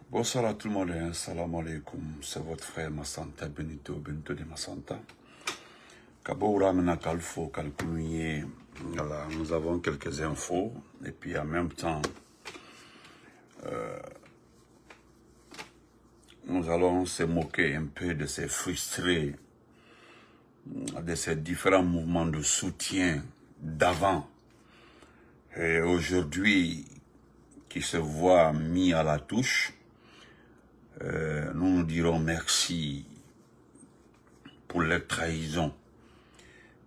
Bonsoir à tout le monde, salam alaikum, c'est votre frère Massanta Benito de Massanta. Kaboura Mena Kalfo, Kalkouye, voilà, nous avons quelques infos, et puis en même temps, nous allons se moquer un peu de ces frustrés, de ces différents mouvements de soutien d'avant, et aujourd'hui, qui se voient mis à la touche. Nous dirons merci pour les trahisons.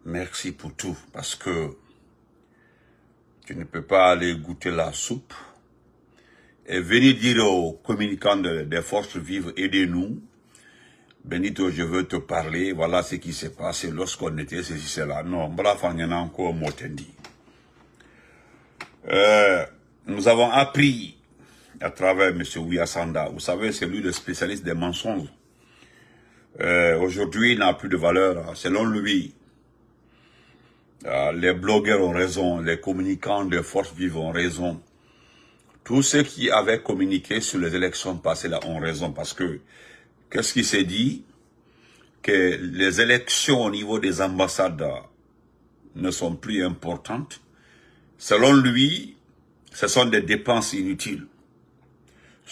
Merci pour tout, parce que tu ne peux pas aller goûter la soupe et venir dire aux communicants des forces vives, aidez-nous. Benito, je veux te parler, voilà ce qui s'est passé lorsqu'on était ceci, cela. Non, bref, on y en a encore motendi. Nous avons appris à travers M. Ouyassanda, vous savez, c'est lui le spécialiste des mensonges. Aujourd'hui, il n'a plus de valeur, selon lui. Les blogueurs ont raison, les communicants des forces vives ont raison. Tous ceux qui avaient communiqué sur les élections passées là ont raison, parce que, qu'est-ce qui s'est dit? Que les élections au niveau des ambassades ne sont plus importantes. Selon lui, ce sont des dépenses inutiles.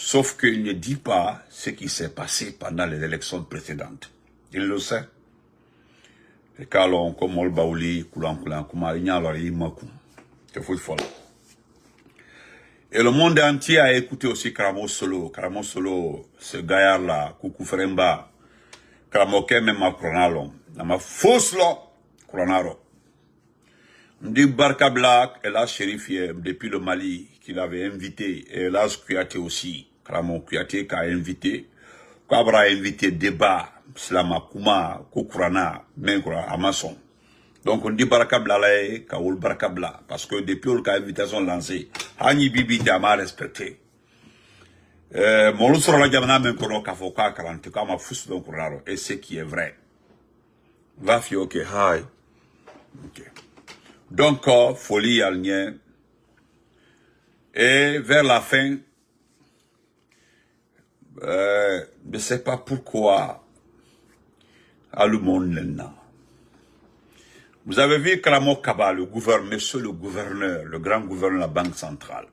Sauf qu'il ne dit pas ce qui s'est passé pendant les élections précédentes. Il le sait. Et quand on comme baouli, et le monde entier a écouté aussi Karamo Solo. Karamo Solo, ce gaillard-là, Koukou Fremba, Karamo Keme Makronalo, Nama Foslo, Kronaro. Ndi Barka Black, Elas Chérifié, depuis le Mali, qu'il avait invité, et Elas Kouyaté aussi, Karamo Kouyaté qui a invité, Kabra a invité débat, Slama Kouma, Koukourana, Menkura, Amason. Donc on dit Barakabla Kaoul Barakabla, parce que depuis le cas invitation lancée, Hani Bibi Dama respecté. Mon loup sur la Jamana Menkono Kafoka 40 comme un fous donc raro, et ce qui est vrai. Va fi ok, hi. Ok. Donc, folie alnien. Et vers la fin, je ne sais pas pourquoi, à le monde maintenant. Vous avez vu Kramo Kaba, le gouverneur, monsieur le gouverneur, le grand gouverneur de la Banque centrale.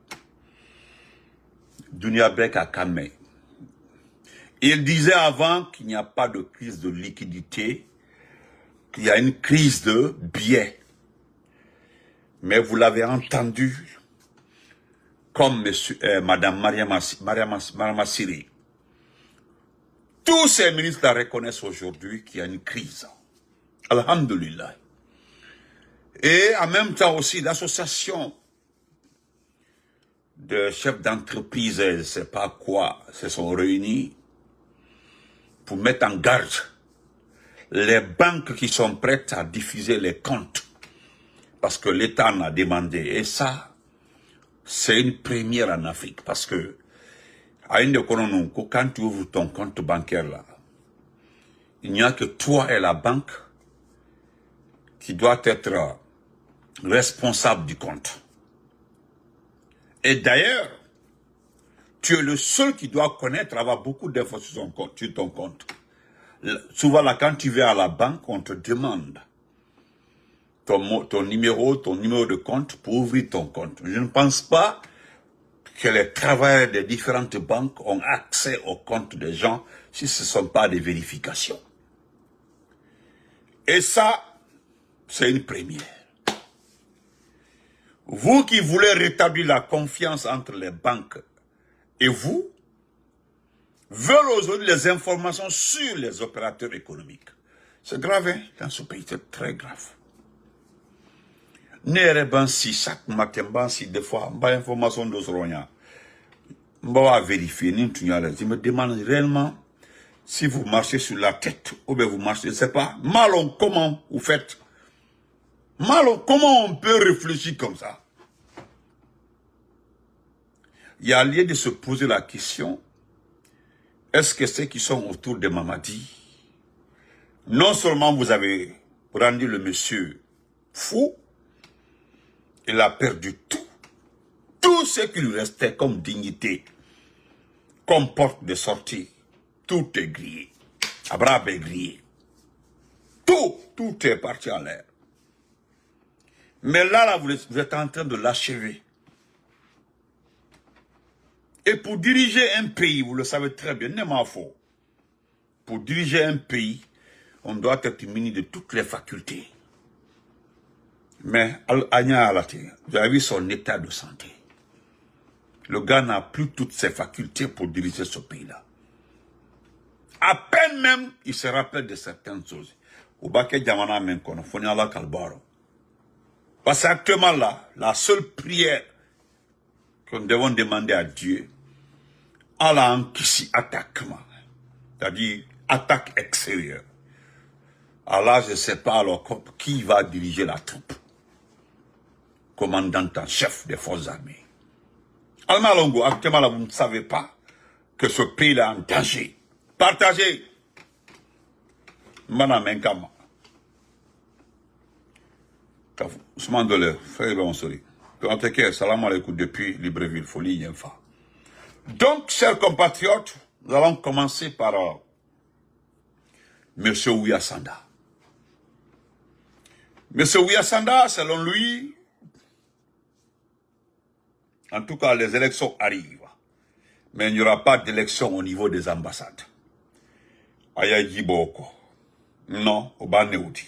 Dunia Bek à Kamé. Il disait avant qu'il n'y a pas de crise de liquidité, qu'il y a une crise de biais. Mais vous l'avez entendu, comme monsieur, madame Mariama Siri. Tous ces ministres la reconnaissent aujourd'hui qu'il y a une crise. Alhamdulillah. Et en même temps aussi, l'association de chefs d'entreprise, je ne sais pas quoi, se sont réunis pour mettre en garde les banques qui sont prêtes à diffuser les comptes. Parce que l'État en a demandé. Et ça, c'est une première en Afrique. Parce que, quand tu ouvres ton compte bancaire là, il n'y a que toi et la banque qui doit être responsable du compte. Et d'ailleurs, tu es le seul qui doit connaître, avoir beaucoup d'infos sur ton compte. Souvent là, quand tu vas à la banque, on te demande ton numéro de compte pour ouvrir ton compte. Je ne pense pas que les travailleurs des différentes banques ont accès au compte des gens si ce ne sont pas des vérifications. Et ça, c'est une première. Vous qui voulez rétablir la confiance entre les banques et vous, veulent aujourd'hui les informations sur les opérateurs économiques. C'est grave, hein? Dans ce pays, c'est très grave. Si chaque matin, si des fois, pas information de Soronia, on va vérifier, je me demande réellement si vous marchez sur la tête ou bien vous marchez, je ne sais pas. Malon, comment vous faites? Malon, comment on peut réfléchir comme ça? Il y a lieu de se poser la question, est-ce que ceux qui sont autour de Mamadi, non seulement vous avez rendu le monsieur fou, il a perdu tout ce qui lui restait comme dignité. comme porte de sortie, tout est grillé. Abraham est grillé. Tout est parti en l'air. Mais là, vous êtes en train de l'achever. Et pour diriger un pays, vous le savez très bien, n'est-ce pas faux? Pour diriger un pays, on doit être muni de toutes les facultés. Mais, Anya Alate, vous avez vu son état de santé. Le gars n'a plus toutes ses facultés pour diriger ce pays-là. À peine même, il se rappelle de certaines choses. Au baquet Djamana Menkono, Foniala Kalbaro. Parce qu'actuellement là, la seule prière que nous devons demander à Dieu, Allah en kissi attaquement, c'est-à-dire attaque extérieure. Allah, je ne sais pas alors qui va diriger la troupe. Commandant en chef des forces armées. Alma Longo, actuellement là, vous ne savez pas que ce pays est en danger. Partagez. Madame Menkama. Ousmane Dole, frère Bonsori. Salam alaikum depuis Libreville, Folie, Yenfa. Donc, chers compatriotes, nous allons commencer par M. Ouyassanda. M. Ouyassanda, selon lui, en tout cas, les élections arrivent. Mais il n'y aura pas d'élection au niveau des ambassades. Aya Jiboko. Non, au Banéoudi.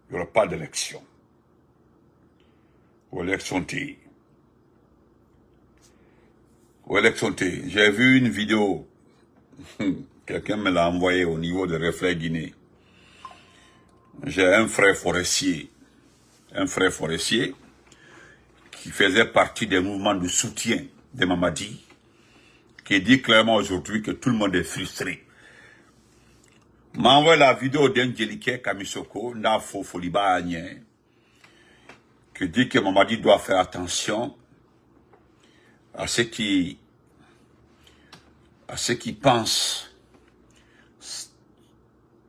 Il n'y aura pas d'élection. Ou élection T. J'ai vu une vidéo. Quelqu'un me l'a envoyé au niveau de Reflet Guinée. J'ai un frère forestier. Qui faisait partie des mouvements de soutien de Mamadi, qui dit clairement aujourd'hui que tout le monde est frustré. M'a envoyé la vidéo d'Angelique Kamisoko, Nafo Foliba Agné, qui dit que Mamadi doit faire attention à ceux qui pensent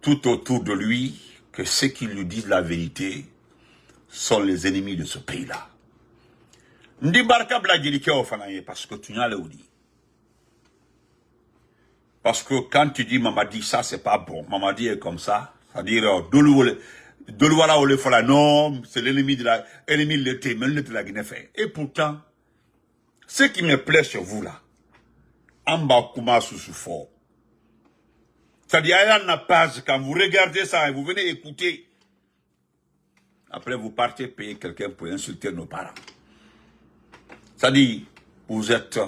tout autour de lui, que ceux qui lui disent la vérité sont les ennemis de ce pays-là. Ndi barka Bladjilike Ofanaye parce que tu n'as le dit. Parce que quand tu dis Mamadi, ça c'est pas bon. Mamadi est comme ça. C'est-à-dire, Dolouala Ole Fola, non, c'est l'ennemi de l'été, mais l'ennemi de la Guinée fait. Et pourtant, ce qui me plaît chez vous là, Amba Kuma Sousoufo. C'est-à-dire, il y a une page, quand vous regardez ça et vous venez écouter, après vous partez payer quelqu'un pour insulter nos parents. C'est-à-dire, vous êtes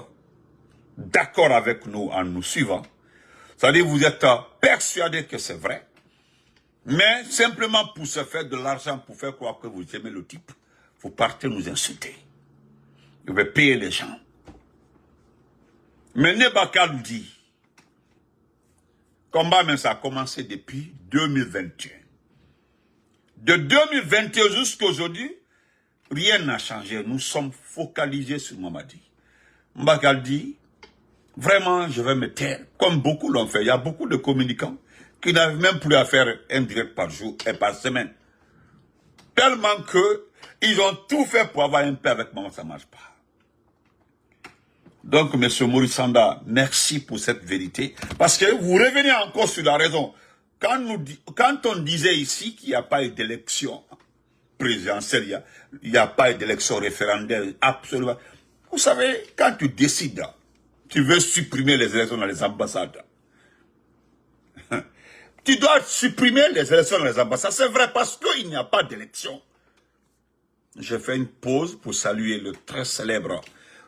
d'accord avec nous en nous suivant. C'est-à-dire, vous êtes persuadé que c'est vrai. Mais simplement pour se faire de l'argent, pour faire croire que vous aimez le type, vous partez nous insulter. Vous allez payer les gens. Mais Nebaka nous dit, combat, mais ça a commencé depuis 2021. De 2021 jusqu'à aujourd'hui, rien n'a changé. Nous sommes focalisés sur Mamadi. Mbakal dit, vraiment, je vais me taire. Comme beaucoup l'ont fait. Il y a beaucoup de communicants qui n'arrivent même plus à faire un direct par jour et par semaine. Tellement que ils ont tout fait pour avoir un peu avec Maman, ça ne marche pas. Donc, M. Maurice-Sanda, merci pour cette vérité. Parce que vous revenez encore sur la raison. Quand on disait ici qu'il n'y a pas eu d'élection présidentielle, il n'y a pas eu d'élection référendaire, absolument. Vous savez, quand tu décides, tu veux supprimer les élections dans les ambassades. Tu dois supprimer les élections dans les ambassades. C'est vrai parce qu'il n'y a pas d'élection. Je fais une pause pour saluer le très célèbre,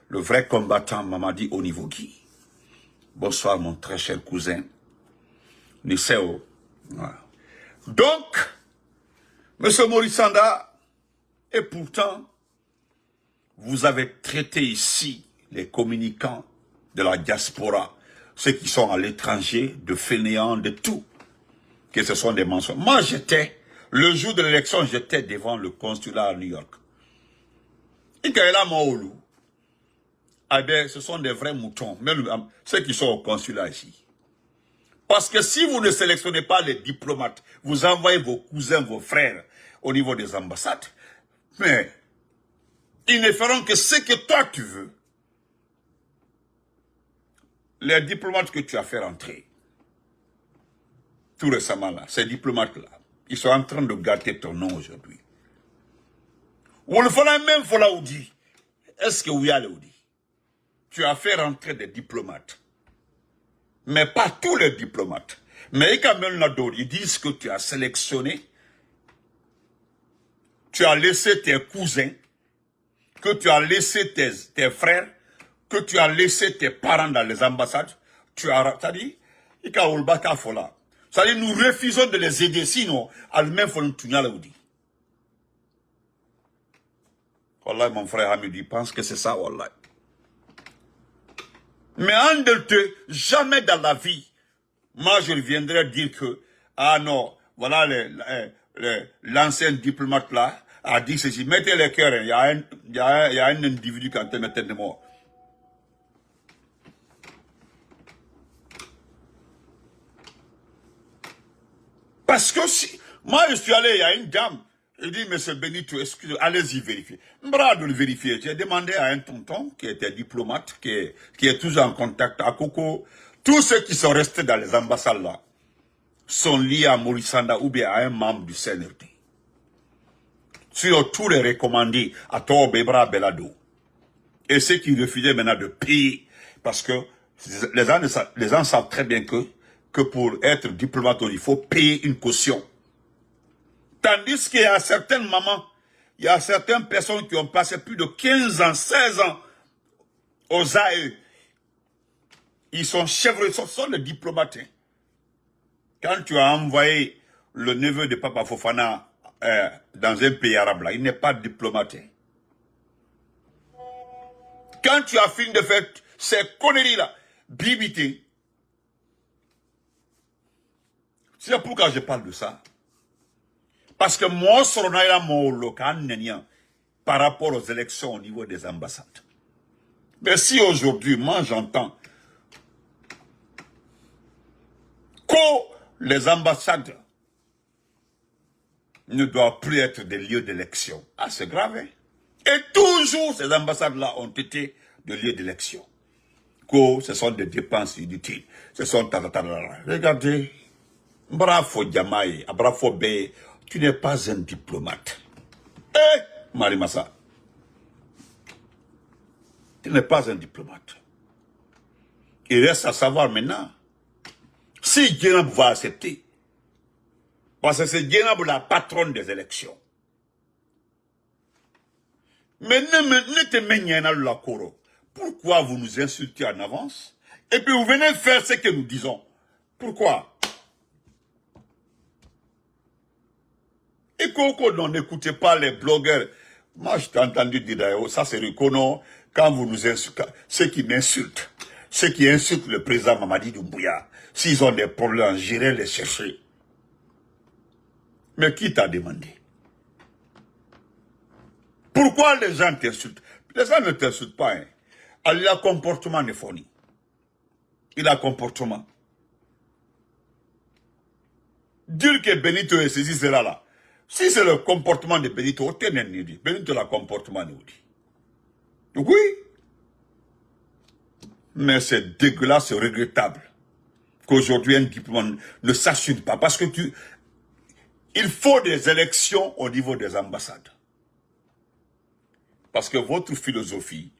le vrai combattant Mamadi Onivogui. Bonsoir mon très cher cousin. Niceo. Voilà. Donc, M. Maurice-Sanda, et pourtant, vous avez traité ici les communicants de la diaspora, ceux qui sont à l'étranger, de fainéants, de tout, que ce sont des mensonges. Moi, le jour de l'élection, j'étais devant le consulat à New York. Et quand il a Maoulou, ce sont des vrais moutons, même ceux qui sont au consulat ici. Parce que si vous ne sélectionnez pas les diplomates, vous envoyez vos cousins, vos frères au niveau des ambassades, mais ils ne feront que ce que toi tu veux. les diplomates que tu as fait rentrer, tout récemment là, ces diplomates-là, ils sont en train de gâter ton nom aujourd'hui. Ou le fera même Folaoudi. Est-ce que oui, Alaoudi? Tu as fait rentrer des diplomates. Mais pas tous les diplomates. Mais quand même, ils disent que tu as sélectionné, tu as laissé tes cousins, que tu as laissé tes frères, que tu as laissé tes parents dans les ambassades. Tu as, c'est-à-dire, c'est-à-dire, nous refusons de les aider, sinon, Allemagne faut nous tourner Alaoudi. Wallah, mon frère Hamidi pense que c'est ça, Wallah. Mais en deux, jamais dans la vie, moi je viendrai dire que, ah non, voilà l'ancien diplomate là, a dit ceci, mettez les cœurs, il y a un individu qui a été mettre de mort. Parce que si, moi je suis allé, il y a une dame, il dit, monsieur Benito, excusez, allez-y vérifier. M'bra de le vérifier. J'ai demandé à un tonton qui était diplomate, qui est toujours en contact à Coco. Tous ceux qui sont restés dans les ambassades là sont liés à Maurice Sanda ou bien à un membre du CNRD. Sur tous les recommandés à Tobebra Belado. Et ceux qui refusaient maintenant de payer, parce que les gens savent très bien que pour être diplomate, il faut payer une caution. Tandis qu'il y a certaines mamans, il y a certaines personnes qui ont passé plus de 15 ans, 16 ans aux AE. Ils sont chevreux, ce sont les diplomates. Quand tu as envoyé le neveu de Papa Fofana dans un pays arabe, là, il n'est pas diplomate. Quand tu as fini de faire ces conneries-là, bibité, c'est pourquoi je parle de ça. Parce que moi, par rapport aux élections au niveau des ambassades. Mais si aujourd'hui, moi j'entends que les ambassades ne doivent plus être des lieux d'élection, ah c'est grave. Hein? Et toujours ces ambassades-là ont été des lieux d'élection. Que ce sont des dépenses inutiles. Ce sont... Regardez, bravo Djamaï, bravo Bey. Tu n'es pas un diplomate. Eh, Marimassa. Tu n'es pas un diplomate. Il reste à savoir maintenant si Djenab va accepter. Parce que c'est Djenab la patronne des élections. Mais ne te meniez dans la coro. Pourquoi vous nous insultez en avance? Et puis vous venez faire ce que nous disons. Pourquoi? Et qu'on n'écoutez pas les blogueurs. Moi, je t'ai entendu dire d'ailleurs, ça c'est reconnaissant quand vous nous insultez. Ceux qui m'insultent, ceux qui insultent le président Mamadi Doumbouya, s'ils ont des problèmes, j'irai les chercher. Mais qui t'a demandé? Pourquoi les gens t'insultent? Les gens ne t'insultent pas. Hein. Il a un comportement de folie. Il a un comportement. Dire que Benito est ceci, c'est là. Si c'est le comportement de Benito, Benito a le comportement de Oudi. Oui. Mais c'est dégueulasse, c'est regrettable qu'aujourd'hui un diplôme ne s'assure pas. Parce que il faut des élections au niveau des ambassades. Parce que votre philosophie,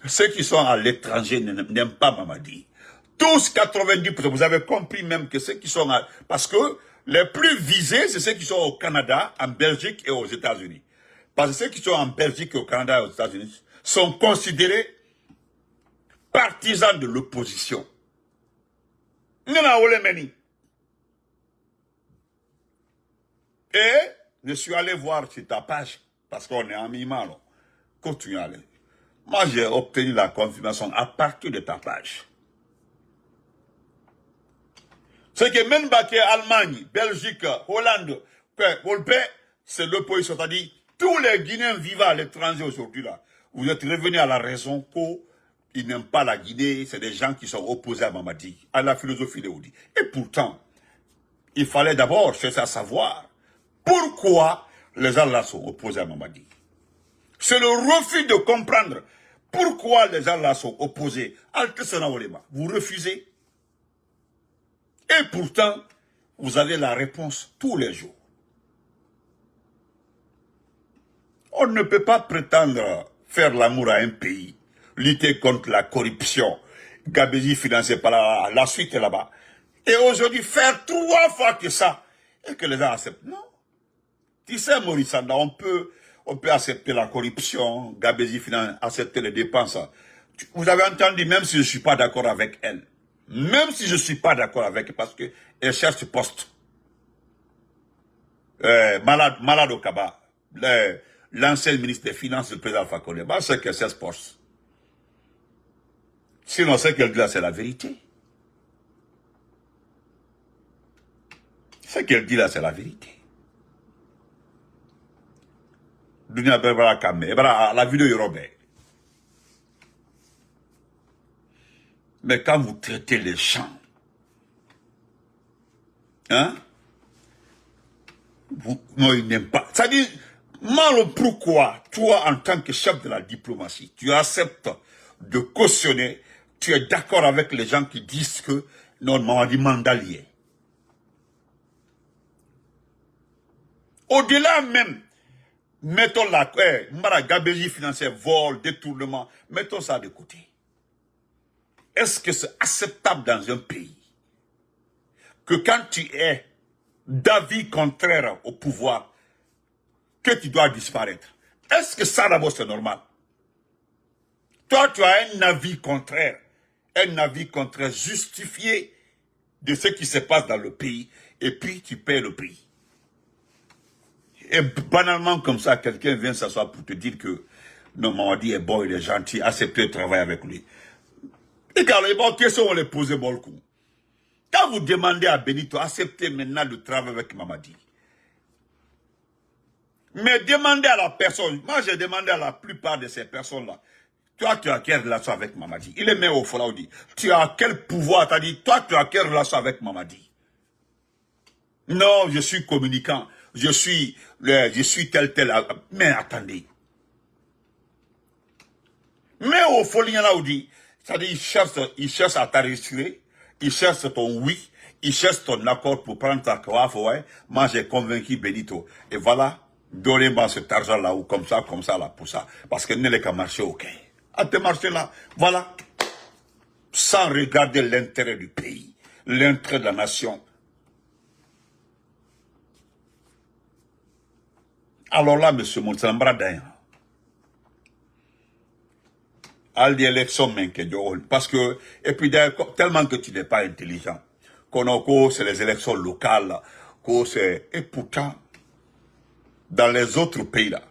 ceux qui sont à l'étranger n'aiment pas Mamadi. Tous 90%, vous avez compris même que ceux qui sont à... Parce que les plus visés, c'est ceux qui sont au Canada, en Belgique et aux États-Unis. Parce que ceux qui sont en Belgique, au Canada et aux États-Unis sont considérés partisans de l'opposition. Et je suis allé voir sur ta page, parce qu'on est en mi-mal. Continue à aller. Moi, j'ai obtenu la confirmation à partir de ta page. C'est que même baké Allemagne, Belgique, Hollande, c'est l'opposition. C'est-à-dire, tous les Guinéens vivant à l'étranger aujourd'hui, là, vous êtes revenus à la raison qu'ils n'aiment pas la Guinée, c'est des gens qui sont opposés à Mamadi, à la philosophie de Oudi. Et pourtant, il fallait d'abord chercher à savoir pourquoi les gens là sont opposés à Mamadi. C'est le refus de comprendre Pourquoi les gens là sont opposés? Vous refusez. Et pourtant, vous avez la réponse tous les jours. On ne peut pas prétendre faire l'amour à un pays, lutter contre la corruption, Gabésie financé par la suite est là-bas. Et aujourd'hui, faire 3 fois que ça, et que les gens acceptent. Non. Tu sais, Maurice Anda, on peut accepter la corruption, Gabésie finance, accepter les dépenses. Vous avez entendu, même si je ne suis pas d'accord avec elle, même si je ne suis pas d'accord avec elle, parce qu'elle cherche ce poste. Malade au Kaba, l'ancien ministre des Finances, le président Alpha Condé, c'est qu'elle cherche ce poste. Sinon, ce qu'elle dit là, c'est la vérité. Ce qu'elle dit là, c'est la vérité. Dunia Bebra Kame, la vidéo Yorobé. Mais quand vous traitez les gens, hein, non, ils n'aiment pas. C'est-à-dire, pourquoi, toi, en tant que chef de la diplomatie, tu acceptes de cautionner, tu es d'accord avec les gens qui disent que, non, Mamadi Mandalier. Au-delà même, mettons la Gabésie financière, vol, détournement, mettons ça de côté. Est-ce que c'est acceptable dans un pays que quand tu es d'avis contraire au pouvoir, que tu dois disparaître? Est-ce que ça d'abord c'est normal? Toi tu as un avis contraire justifié de ce qui se passe dans le pays, et puis tu paies le prix. Et banalement comme ça, quelqu'un vient s'asseoir pour te dire que non, Mamadi est bon, il est gentil, acceptez de travailler avec lui. Et quand les bonnes questions, on les pose beaucoup. Quand vous demandez à Benito, acceptez maintenant de travailler avec Mamadi. Mais demandez à la personne, moi j'ai demandé à la plupart de ces personnes-là, toi tu as quelle relation avec Mamadi? Il est même au Folaoudi. Tu as quel pouvoir? T'as dit, toi tu as quelle relation avec Mamadi? Non, je suis communicant. Je suis tel. Mais attendez. Mais au Folaoudi, c'est-à-dire il cherche à t'enregistrer, il cherche ton oui, il cherche ton accord pour prendre ta coiffe, ouais. Moi j'ai convaincu Benito. Et voilà, donnez-moi cet argent-là, ou comme ça, là, pour ça. Parce que n'est qu'à marcher, ok. À te marcher là, voilà. Sans regarder l'intérêt du pays, l'intérêt de la nation. Alors là, monsieur Moussambra Dayan, al di élection parce que, et puis tellement que tu n'es pas intelligent, qu'on c'est les élections locales, et pourtant, dans les autres pays là,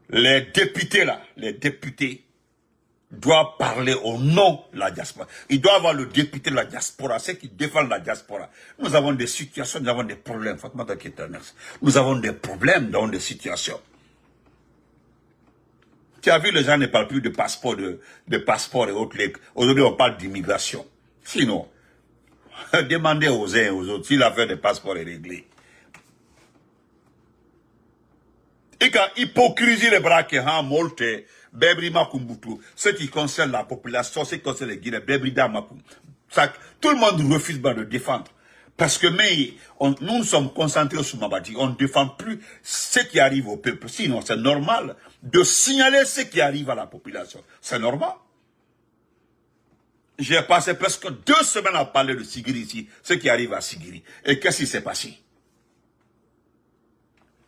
les députés doivent parler au nom de la diaspora. Il doit avoir le député de la diaspora, ceux qui défendent la diaspora. Nous avons des situations, nous avons des problèmes. Nous avons des problèmes dans des situations. Tu as vu, les gens ne parlent plus de passeport, de passeport et autres. Aujourd'hui, on parle d'immigration. Sinon, demandez aux uns et aux autres si l'affaire des passeports est réglée. Et quand hypocrisie les bras qui ont monté, Bebrima Kumbutu, ce qui concerne la population, ce qui concerne les Guinéens, Bebrida Makou. Tout le monde refuse de défendre. Parce que nous sommes concentrés sur Mamadi. On ne défend plus ce qui arrive au peuple. Sinon, c'est normal de signaler ce qui arrive à la population. C'est normal. J'ai passé presque 2 semaines à parler de Sigiri ici, ce qui arrive à Sigiri. Et qu'est-ce qui s'est passé?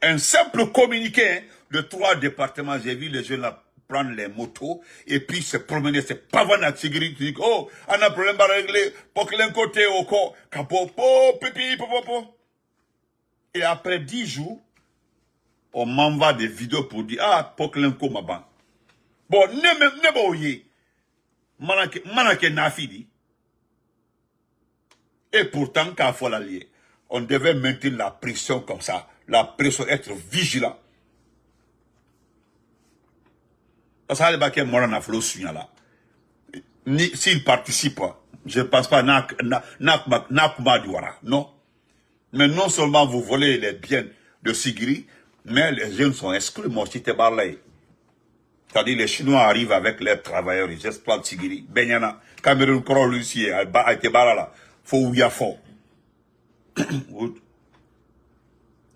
Un simple communiqué de 3 départements, j'ai vu les jeunes là prendre les motos et puis se promener, c'est pas vraiment à Sigiri, tu dis, oh, on a un problème à régler, pour que l'un côté au corps, pipi, popo. Et après 10 jours, on m'envoie des vidéos pour dire, ah, pour que l'un côté ma banque. Bon, ne pas oublier, manake nafidi. Et pourtant, quand il faut l'allier, on devait maintenir la pression comme ça, la pression, être vigilant. Parce que les gens morts en Afro là. S'ils participent, je ne pense pas Nakuma Douara. Non. Mais non seulement vous volez les biens de Sigiri, mais les jeunes sont exclus. Moi, si tu es barlé. C'est-à-dire les Chinois arrivent avec leurs travailleurs, ils exploitent Tigiri. Benyana, Cameroun, Korolusi, Aitebarala, Fouyafo.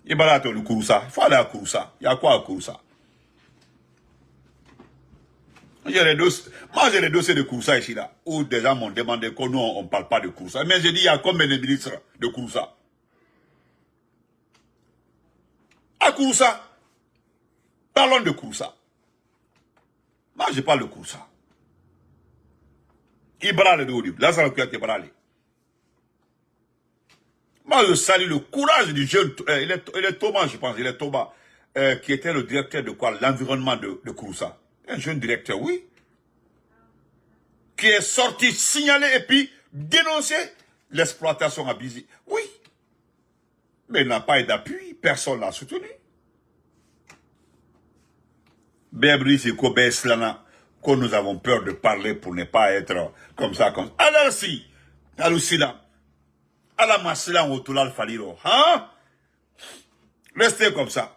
Il va aller à Kouroussa. Il faut aller à Kouroussa. Il y a quoi à Kouroussa? Moi, j'ai les dossiers de Kouroussa ici, là, où des gens m'ont demandé qu'on on ne parle pas de Kouroussa. Mais j'ai dit, il y a combien de ministres de Kouroussa? À Kouroussa. Parlons de Kouroussa. Moi, je parle de Kouroussa. Ibra le Doudi. Là, ça va être Ibra. Moi, je salue le courage du jeune. Il est Thomas, je pense. Il est Thomas. Qui était le directeur de quoi? L'environnement de Kouroussa. Un jeune directeur, oui. Qui est sorti signaler et puis dénoncer l'exploitation à Bizi. Oui. Mais il n'a pas eu d'appui. Personne ne l'a soutenu. Bébri, c'est que nous avons peur de parler pour ne pas être comme ça. Alors si, Alusila, à la Massila, on tout le faliro. Hein? Restez comme ça.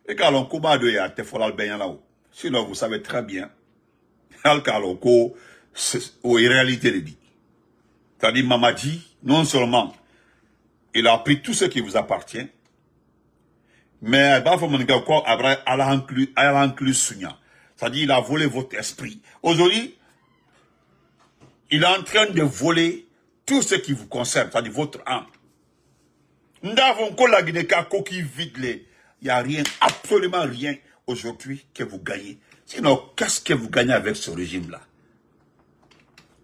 Et quand on combat de ya, te folal ben là. Sinon, vous savez très bien. Alkaloko, en réalité, il dit. C'est-à-dire, Mamadi, non seulement, il a pris tout ce qui vous appartient, mais elle a inclus Sunya. C'est-à-dire, il a volé votre esprit. Aujourd'hui, il est en train de voler tout ce qui vous concerne, c'est-à-dire votre âme. Nous avons la Guinée qui vide les. Il n'y a rien, absolument rien aujourd'hui que vous gagnez. Sinon, qu'est-ce que vous gagnez avec ce régime-là?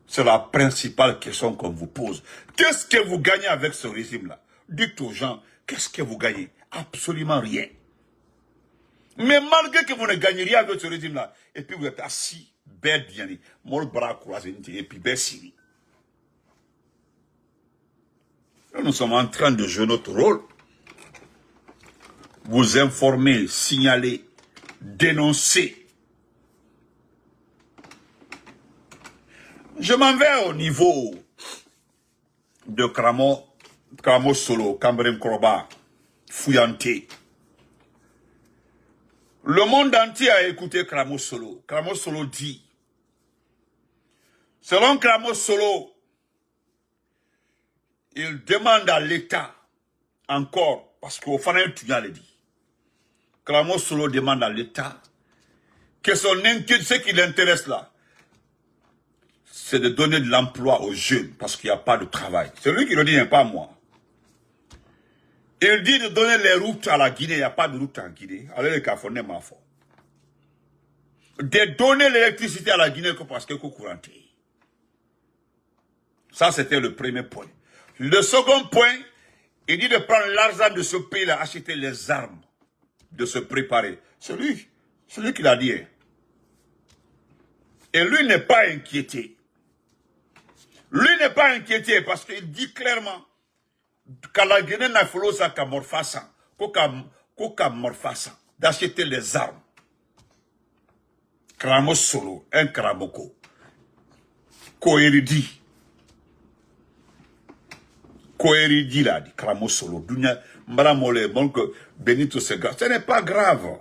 C'est la principale question qu'on vous pose. Qu'est-ce que vous gagnez avec ce régime-là? Dites aux gens, qu'est-ce que vous gagnez? Absolument rien. Mais malgré que vous ne gagnez rien avec ce régime-là, et puis vous êtes assis, bête bien, mon bras croisé, et puis bête. Nous sommes en train de jouer notre rôle. Vous informer, signaler, dénoncer. Je m'en vais au niveau de Kramo Solo, Cameroun Koroba, Fouyanté. Le monde entier a écouté Kramo Solo. Kramo Solo dit, selon Kramo Solo, il demande à l'État encore, parce qu'au final, tu l'as dit. Kramo Solo demande à l'État que ce qui l'intéresse là, c'est de donner de l'emploi aux jeunes, parce qu'il n'y a pas de travail. C'est lui qui le dit, pas moi. Il dit de donner les routes à la Guinée, il n'y a pas de route en Guinée. Allez, les Cafonnais m'en font. De donner l'électricité à la Guinée parce que couranté. Ça, c'était le premier point. Le second point, il dit de prendre l'argent de ce pays-là, acheter les armes, de se préparer. C'est lui qui l'a dit. Et lui n'est pas inquiété. Lui n'est pas inquiété parce qu'il dit clairement qu'à la Guinée n'a fallu ça qu'à morfasa, qu'à morfasa, d'acheter les armes. Kramo Solo, un Kramoko. Koeridi. Koeridi l'a dit, Kramo Solo. Dunia, Mbaramole, bon que Benito c'est grave. Ce n'est pas grave.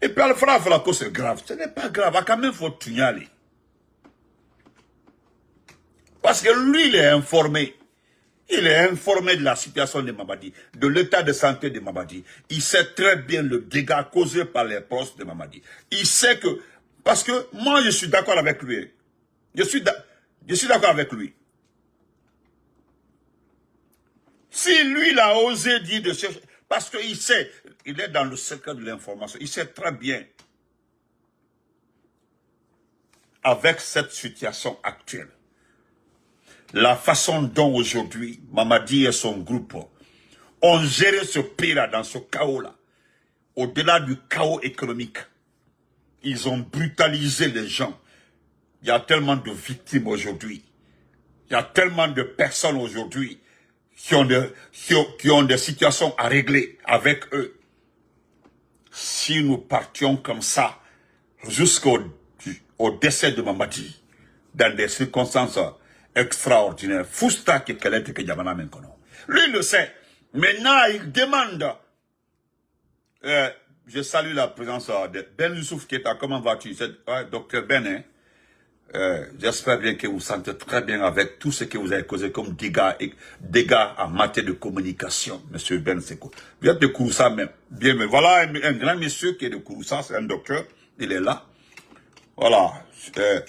Et puis Alfra Flako c'est grave. Ce n'est pas grave. Quand même, il faut signaler. Parce que lui, il est informé. Il est informé de la situation de Mamadi, de l'état de santé de Mamadi. Il sait très bien le dégât causé par les proches de Mamadi. Il sait que, parce que moi je suis d'accord avec lui. Je suis d'accord avec lui. Si lui il a osé dire de chercher, parce qu'il sait, il est dans le secret de l'information, il sait très bien, avec cette situation actuelle, la façon dont aujourd'hui Mamadi et son groupe ont géré ce pays-là, dans ce chaos-là, au-delà du chaos économique, ils ont brutalisé les gens. Il y a tellement de victimes aujourd'hui. Il y a tellement de personnes aujourd'hui qui ont des situations à régler avec eux. Si nous partions comme ça jusqu'au décès de Mamadi, dans des circonstances extraordinaire. Fousta qui kelete que Yamana Menkono. Lui le sait. Maintenant, il demande je salue la présence de Ben Youssouf Keita. Comment vas-tu? Docteur Ben, hein? J'espère bien que vous sentez très bien avec tout ce que vous avez causé comme dégâts en matière de communication, monsieur Ben Seko. Vous êtes de Kouroussa même. Bien, mais voilà un grand monsieur qui est de Kouroussa, c'est un docteur, il est là. Voilà,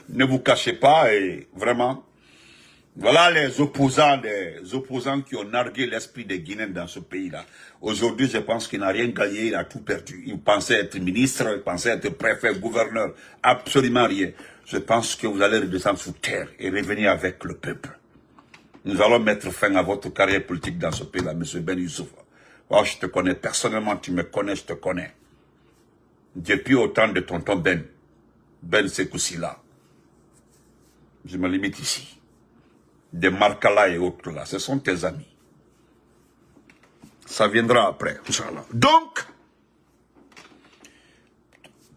ne vous cachez pas et vraiment, voilà les opposants qui ont nargué l'esprit des Guinéens dans ce pays-là. Aujourd'hui, je pense qu'il n'a rien gagné, il a tout perdu. Il pensait être ministre, il pensait être préfet, gouverneur, absolument rien. Je pense que vous allez redescendre sous terre et revenir avec le peuple. Nous allons mettre fin à votre carrière politique dans ce pays-là, monsieur Ben Youssouf. Oh, je te connais personnellement, tu me connais, je te connais. Depuis au temps de tonton Ben Sekoussi là. Je me limite ici. Des Markala et autres là, ce sont tes amis. Ça viendra après, Inch'Allah. Donc,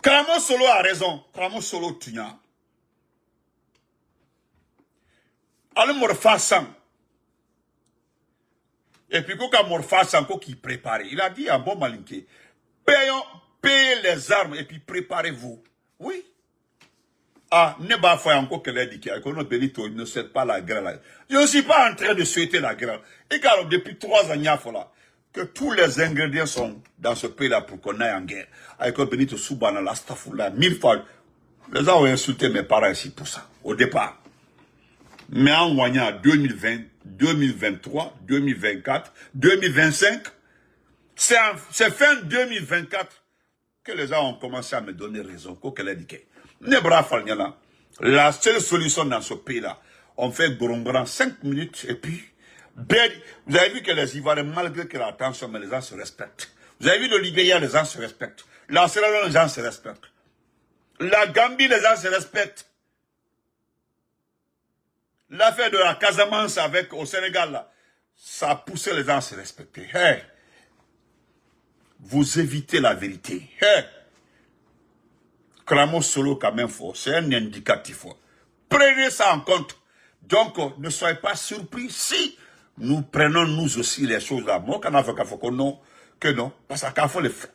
Karamo Solo a raison. Karamo Solo Tunya. Allez morfasan. Et puis, quand morfasan, qui prépare. Il a dit à bon malinké, payez les armes et puis préparez-vous. Oui. Ah, ne pas faire encore que l'indiqué, que notre Benito ne souhaite pas la guerre là. Je ne suis pas en train de souhaiter la guerre. Et car depuis 3 ans, il y a que tous les ingrédients sont dans ce pays-là pour qu'on aille en guerre. Avec Benito Soubana, la Stafoula, 1000 fois. Les gens ont insulté mes parents ici pour ça, au départ. Mais en voyant 2020, 2023, 2024, 2025, c'est fin 2024 que les gens ont commencé à me donner raison. La seule solution dans ce pays-là, on fait Gorongran 5 minutes et puis, vous avez vu que les Ivoiriens, malgré que la tension, mais les gens se respectent. Vous avez vu le Libéria, les gens se respectent. La Sierra Leone, les gens se respectent. La Gambie, les gens se respectent. L'affaire de la Casamance au Sénégal, là, ça a poussé les gens à se respecter. Hey, vous évitez la vérité. Hey, Karamo Solo quand même fort, c'est un indicatif. Prenez ça en compte. Donc, ne soyez pas surpris si nous prenons nous aussi les choses là. Moi, quand on a fait que non, parce qu'il faut les faire.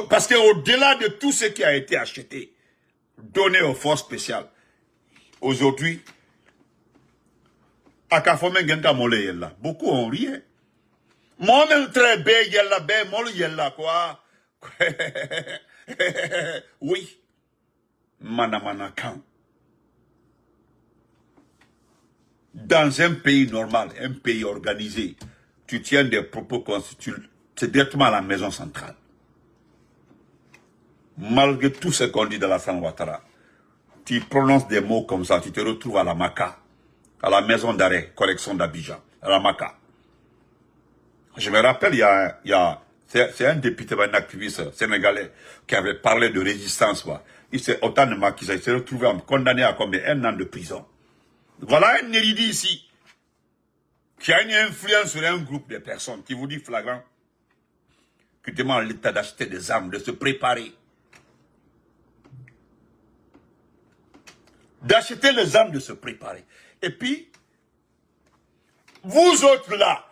Parce qu'au-delà de tout ce qui a été acheté, donné aux forces spéciales, aujourd'hui, beaucoup ont rien. Moi-même très bien, quoi. Oui. Manamanakan. Dans un pays normal, un pays organisé, tu tiens des propos constitués, c'est directement à la maison centrale. Malgré tout ce qu'on dit dans la San Ouattara, tu prononces des mots comme ça, tu te retrouves à la Maca, à la maison d'arrêt, correction d'Abidjan, à la Maca. Je me rappelle, c'est un député, un activiste sénégalais qui avait parlé de résistance. Il s'est autant de maquis, il s'est retrouvé condamné à combien? 1 an de prison. Voilà un érudit ici qui a une influence sur un groupe de personnes qui vous dit flagrant, qui demande à l'État d'acheter des armes, de se préparer. D'acheter les armes, de se préparer. Et puis, vous autres là,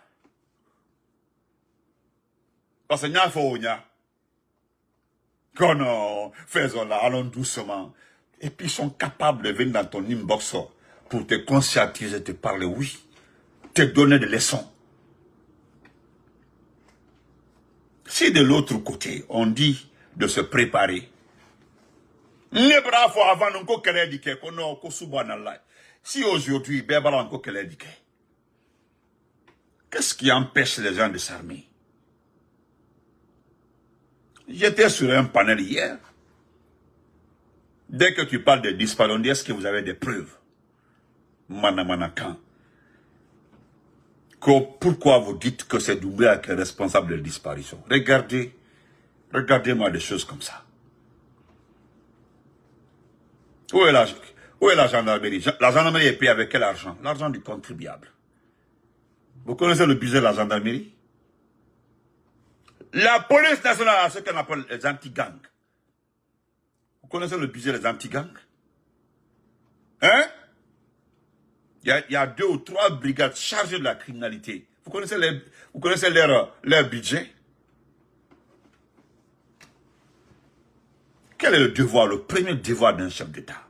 parce que non, faisons là, allons doucement. Et puis ils sont capables de venir dans ton inbox pour te conscientiser, te parler, oui, te donner des leçons. Si de l'autre côté, on dit de se préparer, si aujourd'hui, qu'est-ce qui empêche les gens de s'armer? J'étais sur un panel hier. Dès que tu parles de disparition, est-ce que vous avez des preuves? Manamanakan. Pourquoi vous dites que c'est Doumbouya qui est responsable de disparition? Regardez-moi des choses comme ça. Où est la gendarmerie? La gendarmerie est payée avec quel argent? L'argent du contribuable. Vous connaissez le budget de la gendarmerie? La police nationale a ce qu'on appelle les anti-gangs. Vous connaissez le budget des anti-gangs? Hein? Il y a 2 ou 3 brigades chargées de la criminalité. Vous connaissez leur budget? Quel est le devoir, le premier devoir d'un chef d'État?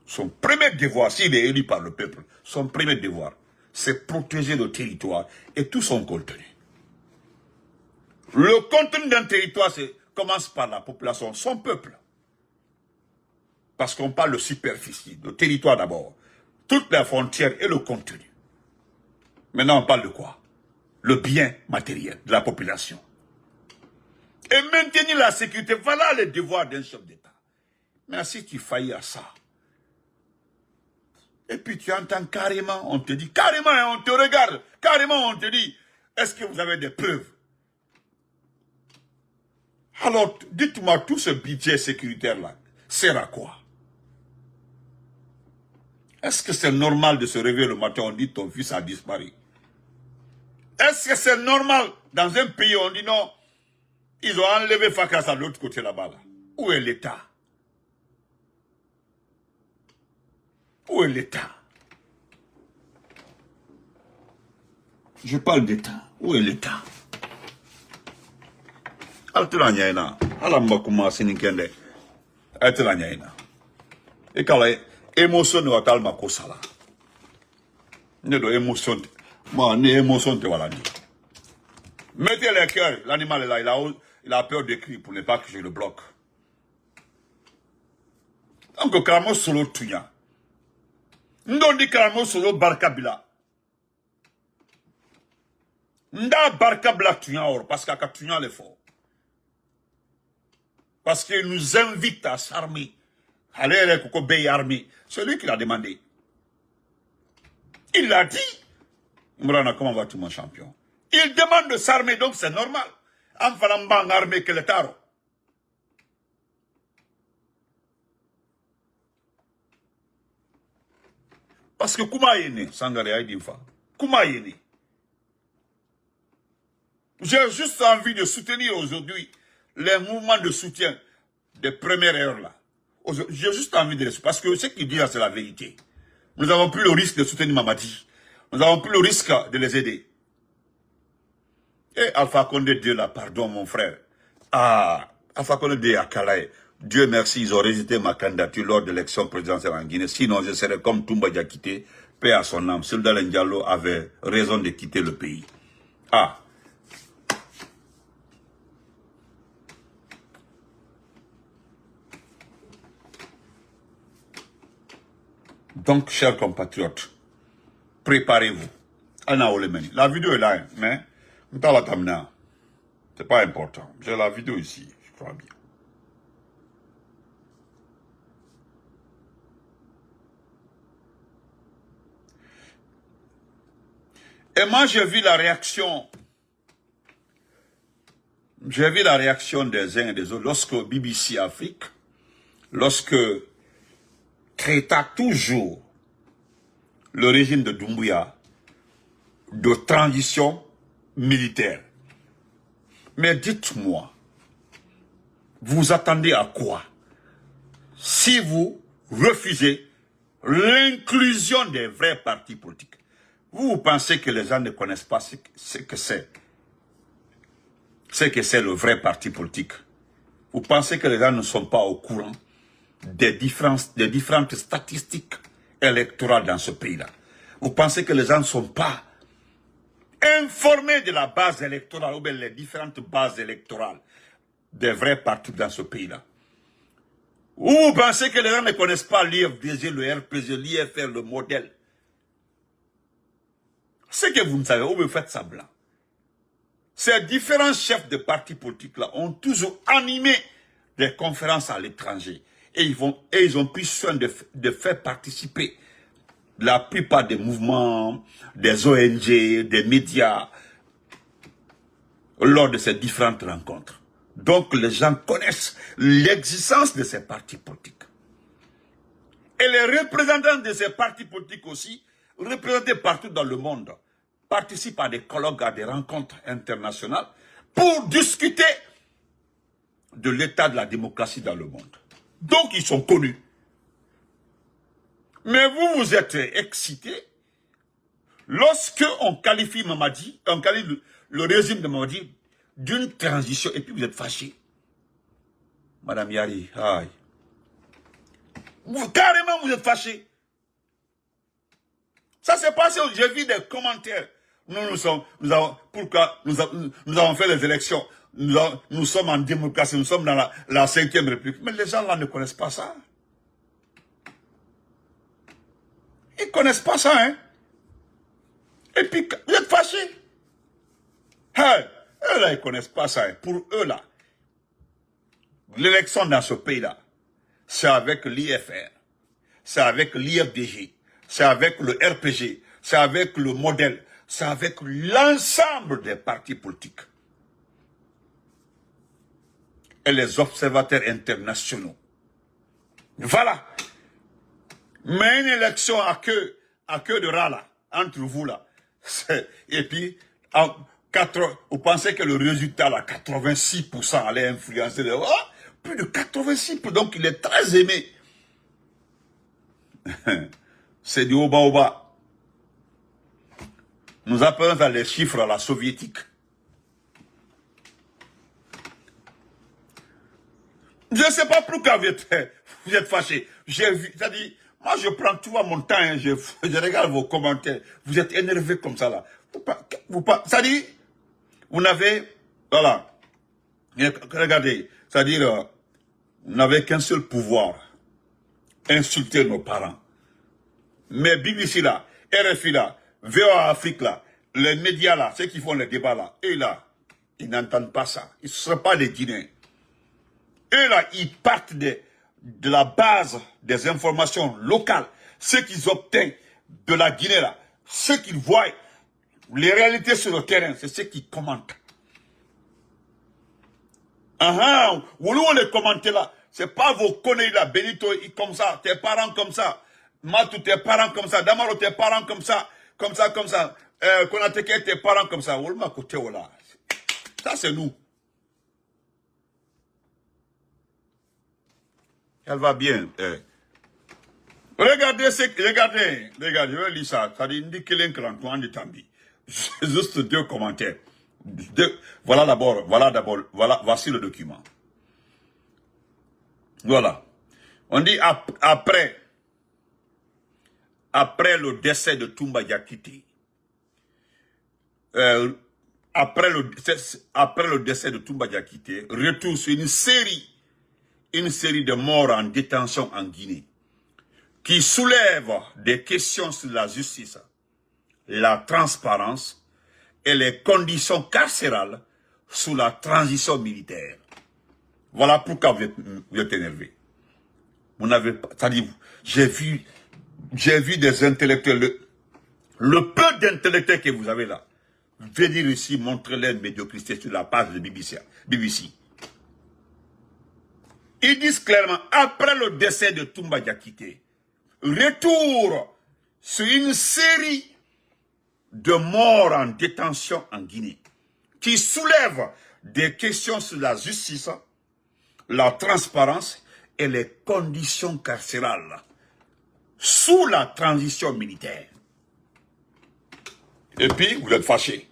Son premier devoir, s'il est élu par le peuple, son premier devoir, c'est protéger le territoire et tout son contenu. Le contenu d'un territoire commence par la population, son peuple. Parce qu'on parle de superficie, de territoire d'abord. Toutes les frontières et le contenu. Maintenant, on parle de quoi? Le bien matériel de la population. Et maintenir la sécurité, voilà les devoirs d'un chef d'État. Mais si tu faillis à ça, et puis tu entends carrément, on te dit, carrément, on te regarde, carrément, on te dit, est-ce que vous avez des preuves? Alors, dites-moi, tout ce budget sécuritaire-là sert à quoi? Est-ce que c'est normal de se réveiller le matin, on dit ton fils a disparu? Est-ce que c'est normal dans un pays, on dit non, ils ont enlevé Fakas à l'autre côté là-bas. Là. Où est l'État? Où est l'État? Je parle d'État. Où est l'État? Altera nyaina. Alamba kuma sinikende. Altera nyaina. Et quand la émotion ne talma kosala. Ne do émotion. Moi, ne émotion te voilà. Mettez les cœurs. L'animal est là. Il a peur d'écrire pour ne pas que je le bloque. Donc, Karamo solo tuya. Ndondi Karamo solo barkabila. Nda barkabla tuya or. Parce qu'à tuya les fort. Parce qu'il nous invite à s'armer. Allez, les coco bay armé. C'est lui qui l'a demandé. Il l'a dit. Mourana, comment vas-tu, mon champion? Il demande de s'armer, donc c'est normal. En faisant bang armé que le taro. Parce que Kouma est né, Sangare Aïdinfa. Kouma est né. J'ai juste envie de soutenir aujourd'hui les mouvements de soutien des premières heures là. J'ai juste envie de les soutenir. Parce que ce qu'il dit là, c'est la vérité. Nous n'avons plus le risque de soutenir Mamadi. Nous n'avons plus le risque de les aider. Et Alpha Condé, Dieu là, pardon mon frère. Ah, Alpha Condé dit à Kalaï, Dieu merci, ils ont rejeté ma candidature lors de l'élection présidentielle en Guinée. Sinon, je serais comme Toumba Diakité, paix à son âme. Soldat Ndiallo avait raison de quitter le pays. Ah. Donc, chers compatriotes, préparez-vous. La vidéo est là, hein, mais c'est pas important. J'ai la vidéo ici, je crois bien. Et moi, j'ai vu la réaction. J'ai vu la réaction des uns et des autres lorsque BBC Afrique, lorsque traita toujours le régime de Doumbouya de transition militaire. Mais dites-moi, vous attendez à quoi si vous refusez l'inclusion des vrais partis politiques? Vous pensez que les gens ne connaissent pas ce que c'est le vrai parti politique? Vous pensez que les gens ne sont pas au courant des différentes statistiques électorales dans ce pays-là? Vous pensez que les gens ne sont pas informés de la base électorale ou bien les différentes bases électorales des vrais partis dans ce pays-là? Ou vous pensez que les gens ne connaissent pas l'IFDG, le RPG, l'IFR, le modèle? C'est que vous ne savez, ou vous faites semblant. Ces différents chefs de partis politiques-là ont toujours animé des conférences à l'étranger. Et ils ont pris soin de faire participer la plupart des mouvements, des ONG, des médias, lors de ces différentes rencontres. Donc les gens connaissent l'existence de ces partis politiques. Et les représentants de ces partis politiques aussi, représentés partout dans le monde, participent à des colloques, à des rencontres internationales pour discuter de l'état de la démocratie dans le monde. Donc ils sont connus. Mais vous, vous êtes excités Lorsque on qualifie Mamadi, on qualifie le régime de Mamadi d'une transition, et puis vous êtes fâché. Madame Yari, aïe. Carrément, vous êtes fâché. Ça s'est passé, j'ai vu des commentaires. Pourquoi nous avons fait les élections. Nous sommes en démocratie, nous sommes dans la 5e République. Mais les gens là ne connaissent pas ça. Ils ne connaissent pas ça, hein. Et puis, vous êtes fâchés. Hey, eux là, ils ne connaissent pas ça. Hein. Pour eux là, l'élection dans ce pays-là, c'est avec l'IFR, c'est avec l'IFDG, c'est avec le RPG, c'est avec le modèle, c'est avec l'ensemble des partis politiques. Et les observateurs internationaux. Voilà. Mais une élection à queue de rat là, entre vous là, et puis, vous pensez que le résultat là, 86% allait influencer les... Oh, plus de 86%, donc il est très aimé. C'est du oba-oba. Nous appelons ça les chiffres à la soviétique. Je ne sais pas pourquoi vous êtes fâchés. J'ai vu, c'est-à-dire, moi je prends tout à mon temps, hein, je regarde vos commentaires. Vous êtes énervés comme ça là. C'est-à-dire, vous n'avez, voilà, regardez, c'est-à-dire, vous n'avez qu'un seul pouvoir, insulter nos parents. Mais BBC là, RFI là, VOA Afrique là, les médias là, ceux qui font les débats là, eux là, ils n'entendent pas ça. Ils ne sont pas des Guinéens. Eux là, ils partent de la base des informations locales. Ce qu'ils obtiennent de la Guinée là, ce qu'ils voient, les réalités sur le terrain, c'est ce qu'ils commentent. Où les commenter là, c'est pas vos conneries là, Benito comme ça, tes parents comme ça, Matou tes parents comme ça, Damaro tes parents comme ça, Konateke tes parents comme ça, ça c'est nous. Elle va bien. Regardez, je vais lire ça. Ça dit, juste 2 commentaires. Voilà, voici le document. Voilà. On dit après le décès de Toumba Diakité, après le décès de Toumba Diakité, retour sur une série de morts en détention en Guinée, qui soulève des questions sur la justice, la transparence et les conditions carcérales sous la transition militaire. Voilà pourquoi vous êtes énervé. Vous n'avez pas, c'est-à-dire, j'ai vu des intellectuels, le peu d'intellectuels que vous avez là, venir ici montrer leur médiocrité sur la page de BBC. Ils disent clairement, après le décès de Toumba Diakité, retour sur une série de morts en détention en Guinée, qui soulèvent des questions sur la justice, la transparence et les conditions carcérales sous la transition militaire. Et puis, vous êtes fâchés.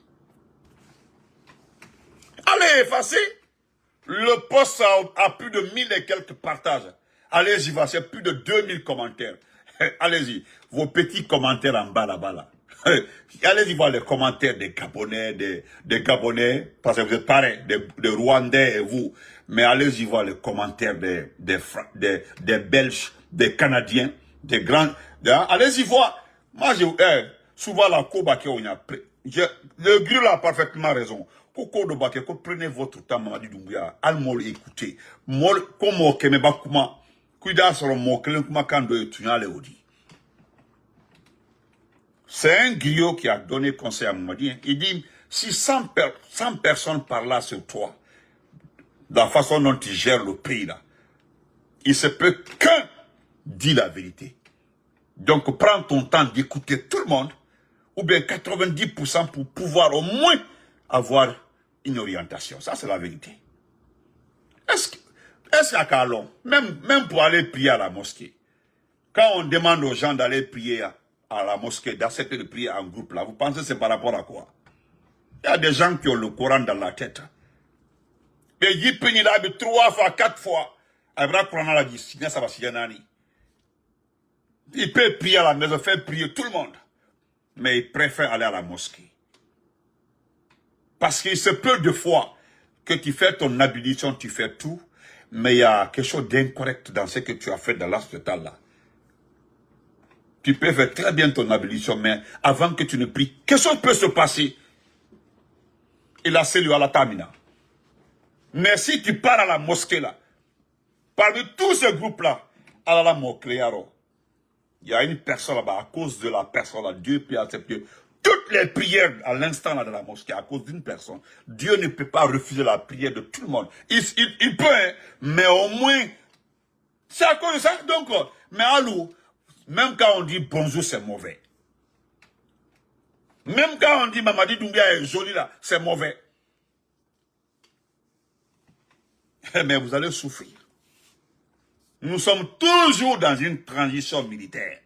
Allez, effacer. Le post a plus de 1000 et quelques partages. Allez-y, c'est plus de 2000 commentaires. Allez-y, vos petits commentaires en bas là-bas là. Allez-y voir les commentaires des Gabonais, des Gabonais, parce que vous êtes pareil, des Rwandais et vous. Mais allez-y voir les commentaires des Belges, des Canadiens, des grands. Allez-y voir. Moi, souvent la Koba on a pris. Le grill a parfaitement raison. Koko de Baké, prenez votre temps, Mamadi Doumbouya. Al-Mol écoutez. Mol, comme au Kemeba Kuma. Kuida sur le mot, Kuma Kando et Tunyale Odi. C'est un griot qui a donné conseil à Mamadi. Il dit, si 100 personnes parlent là sur toi, de la façon dont tu gères le pays là, il se peut qu'un dit la vérité. Donc, prends ton temps d'écouter tout le monde, ou bien 90% pour pouvoir au moins avoir une orientation. Ça, c'est la vérité. Est-ce qu'à Kalon, même pour aller prier à la mosquée, quand on demande aux gens d'aller prier à la mosquée, d'accepter de prier en groupe là, vous pensez que c'est par rapport à quoi? Il y a des gens qui ont le Coran dans la tête. Mais il peut là 3 fois, 4 fois. Il peut prier à la maison, faire prier tout le monde. Mais il préfère aller à la mosquée. Parce qu'il se peut de fois que tu fais ton ablution, tu fais tout, mais il y a quelque chose d'incorrect dans ce que tu as fait dans l'hospital là. Tu peux faire très bien ton ablution, mais avant que tu ne pries, quelque chose peut se passer. Et la cellule à la tamina. Mais si tu pars à la mosquée là, parmi tous ces groupes là, à la moklearo, il y a une personne là-bas, à cause de la personne là, Dieu peut accepter toutes les prières à l'instant là de la mosquée, à cause d'une personne. Dieu ne peut pas refuser la prière de tout le monde. Il peut, hein, mais au moins, c'est à cause de ça. Donc, mais allô, même quand on dit bonjour, c'est mauvais. Même quand on dit Mamadi Doumbia est joli là, c'est mauvais. Mais vous allez souffrir. Nous sommes toujours dans une transition militaire.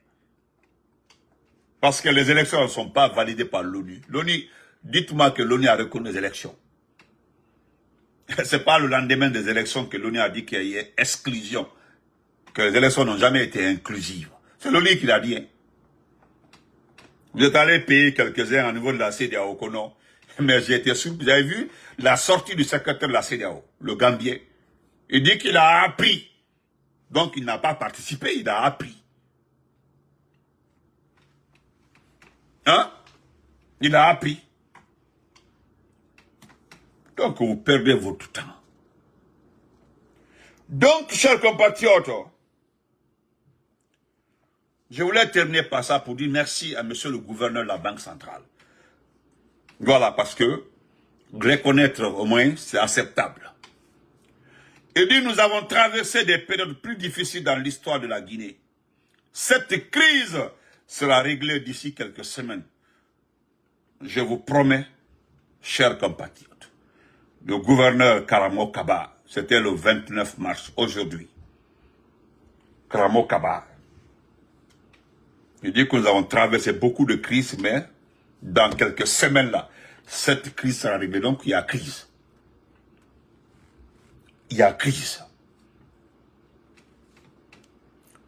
Parce que les élections ne sont pas validées par l'ONU. L'ONU, dites-moi que l'ONU a reconnu les élections. Ce n'est pas le lendemain des élections que l'ONU a dit qu'il y a exclusion. Que les élections n'ont jamais été inclusives. C'est l'ONU qui l'a dit. Hein. Vous êtes allé payer quelques-uns au niveau de la CEDEAO, non? Mais j'ai été surpris. Vous avez vu la sortie du secrétaire de la CEDEAO, le Gambien. Il dit qu'il a appris. Donc il n'a pas participé, il a appris. Hein? Il a appris. Donc vous perdez votre temps. Donc, chers compatriotes, je voulais terminer par ça pour dire merci à monsieur le gouverneur de la Banque centrale. Voilà, parce que reconnaître au moins, c'est acceptable. Il dit, nous avons traversé des périodes plus difficiles dans l'histoire de la Guinée. Cette crise sera réglée d'ici quelques semaines. Je vous promets, chers compatriotes. Le gouverneur Karamo Kaba, c'était le 29 mars, aujourd'hui. Karamo Kaba. Il dit que nous avons traversé beaucoup de crises, mais dans quelques semaines là, cette crise sera réglée. Donc il y a crise. Il y a crise.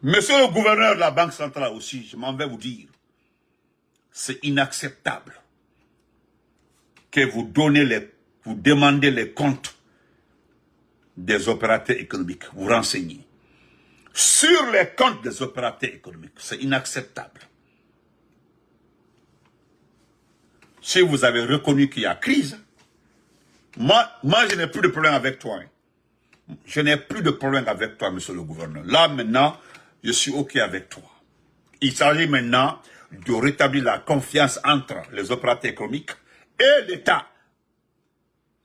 Monsieur le gouverneur de la Banque centrale aussi, je m'en vais vous dire, c'est inacceptable que vous demandez les comptes des opérateurs économiques, vous renseignez sur les comptes des opérateurs économiques. C'est inacceptable. Si vous avez reconnu qu'il y a crise, moi je n'ai plus de problème avec toi. Hein. Je n'ai plus de problème avec toi, monsieur le gouverneur. Là, maintenant, je suis OK avec toi. Il s'agit maintenant de rétablir la confiance entre les opérateurs économiques et l'État.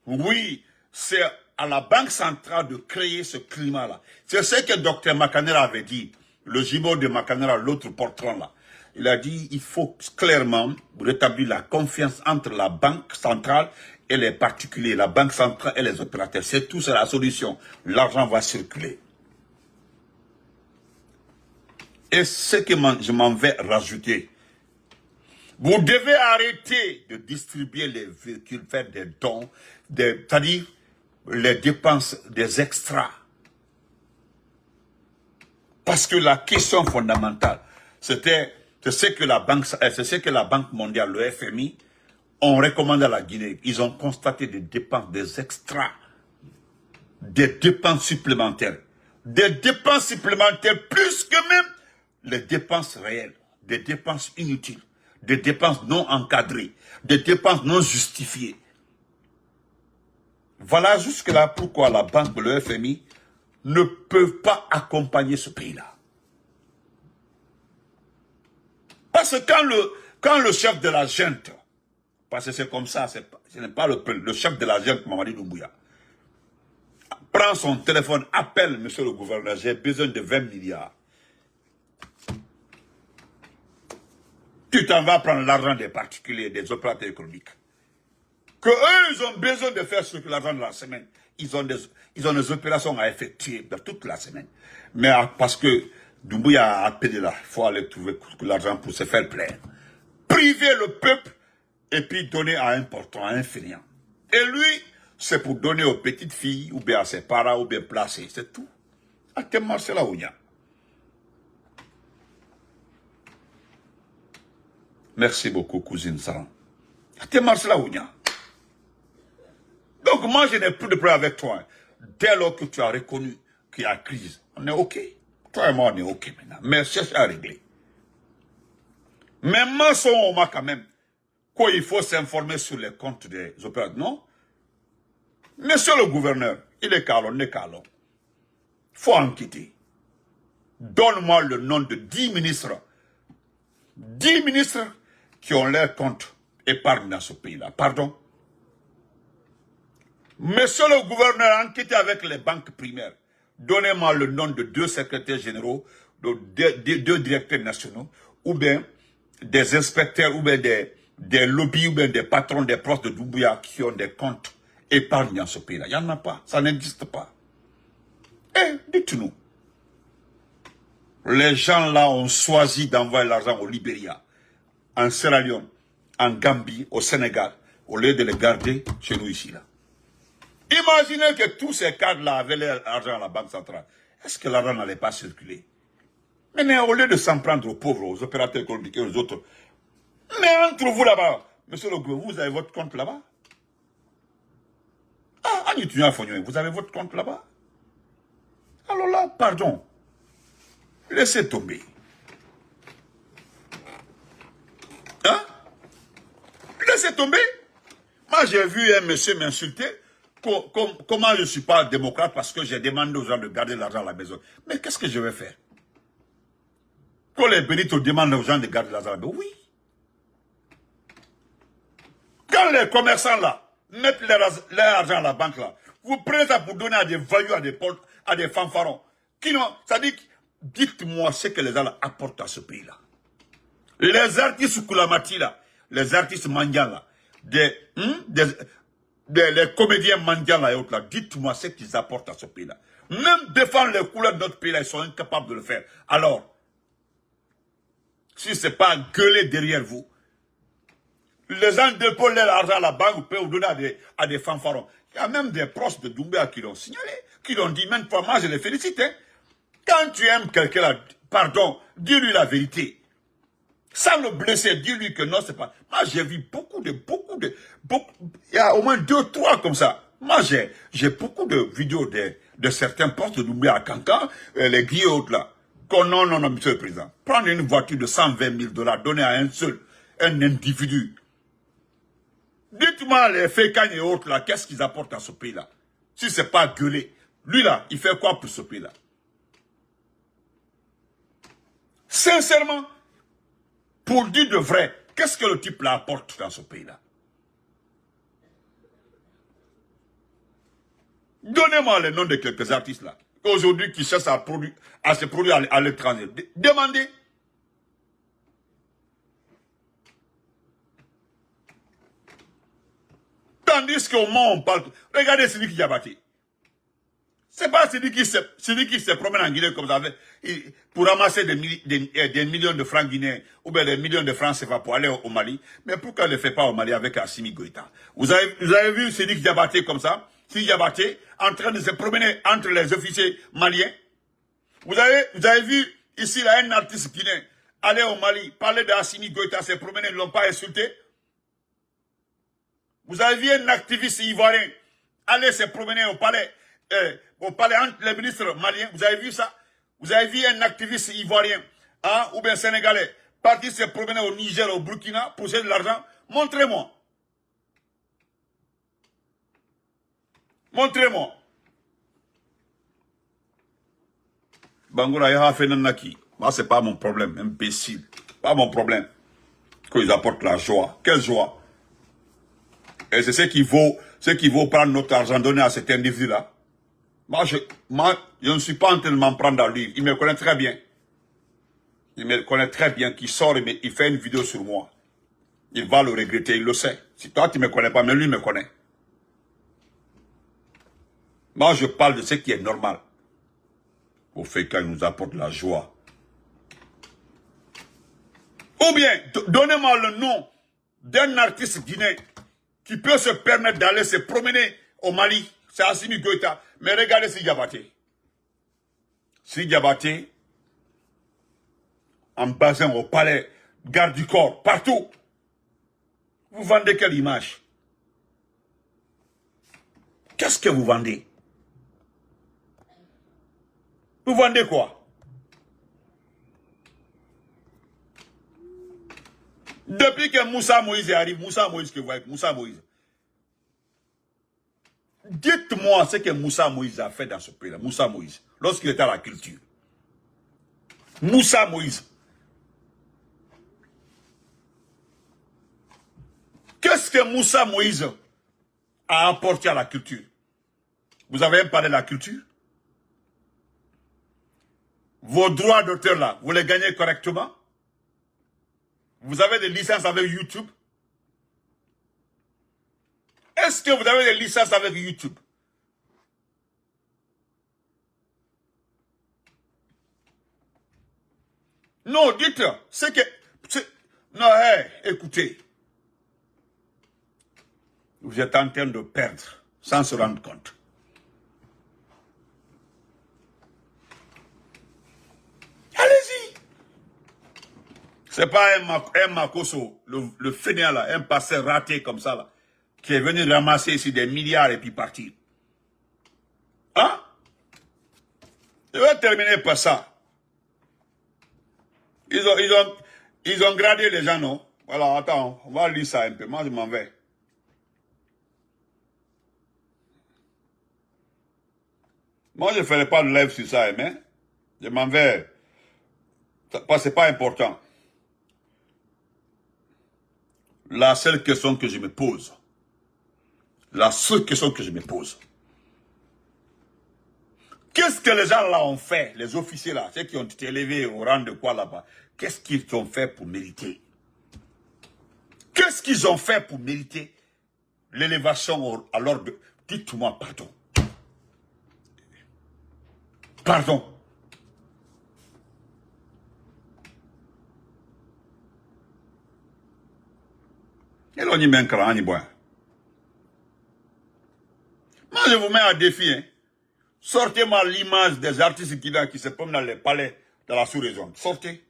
Oui, c'est à la Banque centrale de créer ce climat-là. C'est ce que Dr Makanera avait dit. Le jumeau de Makanera, l'autre portrait là. Il a dit il faut clairement rétablir la confiance entre la Banque centrale et les particuliers, la Banque centrale et les opérateurs. C'est tout, c'est la solution. L'argent va circuler. Et ce que je m'en vais rajouter, vous devez arrêter de distribuer les véhicules, faire des dons, c'est-à-dire les dépenses des extras. Parce que la question fondamentale, c'est ce que la Banque mondiale, le FMI, ont recommandé à la Guinée. Ils ont constaté des dépenses, des extras, des dépenses supplémentaires. Des dépenses supplémentaires plus que même les dépenses réelles, des dépenses inutiles, des dépenses non encadrées, des dépenses non justifiées. Voilà jusque-là pourquoi la banque, le FMI, ne peuvent pas accompagner ce pays-là. Parce que quand le chef de la junte, parce que c'est comme ça, ce n'est pas le chef de la junte, Mamadi Doumbouya, prend son téléphone, appelle monsieur le gouverneur, j'ai besoin de 20 milliards. Tu t'en vas prendre l'argent des particuliers, des opérateurs économiques. Que eux, ils ont besoin de faire circuler l'argent de la semaine. Ils ont des opérations à effectuer dans toute la semaine. Mais parce que Doumbouya a appelé là. Il faut aller trouver l'argent pour se faire plaisir. Priver le peuple et puis donner à un portant, à un fainéant. Et lui, c'est pour donner aux petites filles, ou bien à ses parents, ou bien placer. C'est tout. Actuellement, c'est là où il y a. Merci beaucoup, cousine Saran. Actuellement, c'est là où il y a. Donc, moi, je n'ai plus de problème avec toi. Dès lors que tu as reconnu qu'il y a crise, on est OK. Toi et moi, on est OK maintenant. Mais cherche à régler. Mais mensonge, quand même, qu'il faut s'informer sur les comptes des opérateurs. Non. Monsieur le gouverneur, il est calme, on est calme. Il faut enquêter. Donne-moi le nom de 10 ministres. 10 ministres qui ont leur compte épargne dans ce pays-là. Pardon. Monsieur le gouverneur, enquêtez avec les banques primaires. Donnez-moi le nom de 2 secrétaires généraux, de 2 directeurs nationaux, ou bien des inspecteurs, ou bien des lobbies, ou bien des patrons des proches de Doumbouya qui ont des comptes épargne dans ce pays-là. Il n'y en a pas. Ça n'existe pas. Eh, dites-nous. Les gens là ont choisi d'envoyer l'argent au Libéria, en Sierra Leone, en Gambie, au Sénégal, au lieu de les garder chez nous ici là. Imaginez que tous ces cadres-là avaient l'argent à la Banque centrale. Est-ce que l'argent n'allait pas circuler? Mais au lieu de s'en prendre aux pauvres, aux opérateurs économiques et aux autres, mais entre vous là-bas, monsieur le gouverneur, vous avez votre compte là-bas? Ah, vous avez votre compte là-bas? Alors là, pardon. Laissez tomber. Hein? Laissez tomber. Moi, j'ai vu un monsieur m'insulter. Comment je ne suis pas démocrate parce que j'ai demandé aux gens de garder l'argent à la maison. Mais qu'est-ce que je vais faire? Quand les Benito demandent aux gens de garder l'argent à la maison, oui. Quand les commerçants là mettent leur argent à la banque là, vous prenez ça pour donner à des voyous, à des fanfarons. Qui n'ont, ça dit, dites-moi ce que les gens apportent à ce pays-là. Les artistes Koulamati là, les artistes mandians là, les comédiens mandians là et autres là, dites-moi ce qu'ils apportent à ce pays-là. Même défendre les couleurs de notre pays là, ils sont incapables de le faire. Alors, si ce n'est pas gueuler derrière vous, les gens déposent leur argent à la banque, vous pouvez vous donner à des fanfarons. Il y a même des proches de Doumbouya qui l'ont signalé, qui l'ont dit, même pas moi je les félicite. Hein. Quand tu aimes quelqu'un là, pardon, dis-lui la vérité. Sans le blesser, dis-lui que non, c'est pas. Moi j'ai vu beaucoup, il y a au moins 2, 3 comme ça. Moi j'ai beaucoup de vidéos de certains postes de Doumbouya à Cancan, les guillots là. Non, monsieur le président. Prendre une voiture de 120 000 $, donner à un individu. Dites-moi les fécanes et autres là, qu'est-ce qu'ils apportent à ce pays-là? Si c'est pas gueuler. Lui là, il fait quoi pour ce pays-là? Sincèrement, pour dire de vrai, qu'est-ce que le type là apporte dans ce pays-là? Donnez-moi les noms de quelques artistes là, aujourd'hui qui cherchent à se produire à l'étranger. Demandez. Tandis qu'au moment on parle, regardez Sidiki Diabaté. C'est pas Sidiki qui se promène en Guinée comme ça pour ramasser des millions de francs guinéens ou bien des millions de francs CFA pour aller au Mali. Mais pourquoi ne le fait pas au Mali avec Assimi Goïta? Vous avez vu Sidiki Diabaté comme ça? Sidiki Diabaté en train de se promener entre les officiers maliens. Vous avez vu ici là un artiste guinéen aller au Mali, parler d'Assimi Goïta, se promener, ils ne l'ont pas insulté. Vous avez vu un activiste ivoirien aller se promener au palais entre les ministres maliens. Vous avez vu ça? Vous avez vu un activiste ivoirien ou bien sénégalais partir se promener au Niger, au Burkina pour chercher de l'argent? Montrez-moi. Montrez-moi. Bangoura Yaha Fenanaki. Moi, c'est pas mon problème, imbécile. Pas mon problème. Qu'ils apportent la joie. Quelle joie? Et c'est ce qui vaut prendre notre argent donné à cet individu-là. Moi, je ne suis pas en train de m'en prendre à lui. Il me connaît très bien. Il me connaît très bien qu'il sort et il fait une vidéo sur moi. Il va le regretter, il le sait. Si toi, tu ne me connais pas, mais lui me connaît. Moi, je parle de ce qui est normal. Au fait qu'il nous apporte la joie. Ou bien, donnez-moi le nom d'un artiste guinéen qui peut se permettre d'aller se promener au Mali. C'est Assimi Goïta. Mais regardez Sidi Diabaté. Sidi Diabaté, en bassin au palais, garde du corps, partout. Vous vendez quelle image? Qu'est-ce que vous vendez? Vous vendez quoi? Depuis que Moussa Moïse arrive, Moussa Moïse que vous voyez, Moussa Moïse. Dites-moi ce que Moussa Moïse a fait dans ce pays-là, Moussa Moïse, lorsqu'il était à la culture. Moussa Moïse. Qu'est-ce que Moussa Moïse a apporté à la culture? Vous avez parlé de la culture? Vos droits d'auteur là, vous les gagnez correctement? Vous avez des licences avec YouTube? Est-ce que vous avez des licences avec YouTube? Non, dites, c'est que... Non, écoutez. Vous êtes en train de perdre, sans se rendre compte. Allez-y. C'est pas un Makoso, le fainéant là, un passeur raté comme ça là, qui est venu ramasser ici des milliards et puis partir. Hein? Je vais terminer par ça. Ils ont gradé les gens, non? Voilà, attends, on va lire ça un peu. Moi, je m'en vais. Moi, je ne ferai pas de live sur ça, mais je m'en vais. C'est pas important. La seule question que je me pose, qu'est-ce que les gens là ont fait, les officiers là, ceux qui ont été élevés au rang de quoi là-bas, qu'est-ce qu'ils ont fait pour mériter? Qu'est-ce qu'ils ont fait pour mériter l'élévation à l'ordre? Dites-moi pardon. Pardon. Et l'on y met un cran, moi, je vous mets à défi. Hein. Sortez-moi l'image des artistes qui se promènent dans les palais de la sous-région. Sortez.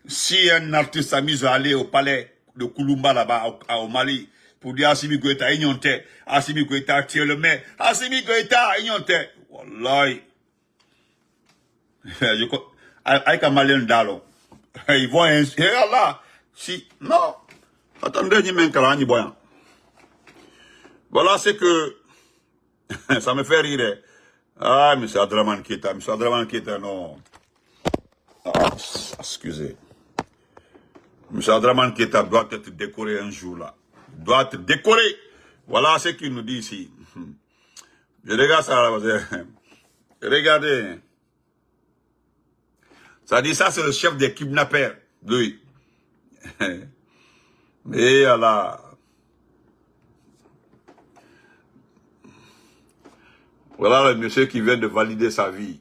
Si un artiste s'amuse à aller au palais de Kouloumba là-bas, au Mali, pour dire Assimi Goïta, ignonte, Assimi Goïta, tu es le maire, Assimi Goïta, ignonte. Wallahi. Avec un malien d'allon. Ils vont inscrire là. Si, non. Attendez, n'y mène qu'à boyan. Voilà, c'est que, ça me fait rire. Ah, M. Adraman Keita, non. Ah, excusez. M. Adraman Keita doit être décoré un jour là. Doit être décoré. Voilà ce qu'il nous dit ici. Je regarde ça là. Regardez. Ça dit ça, c'est le chef des kidnappeurs. Lui. Et là. Voilà le monsieur qui vient de valider sa vie.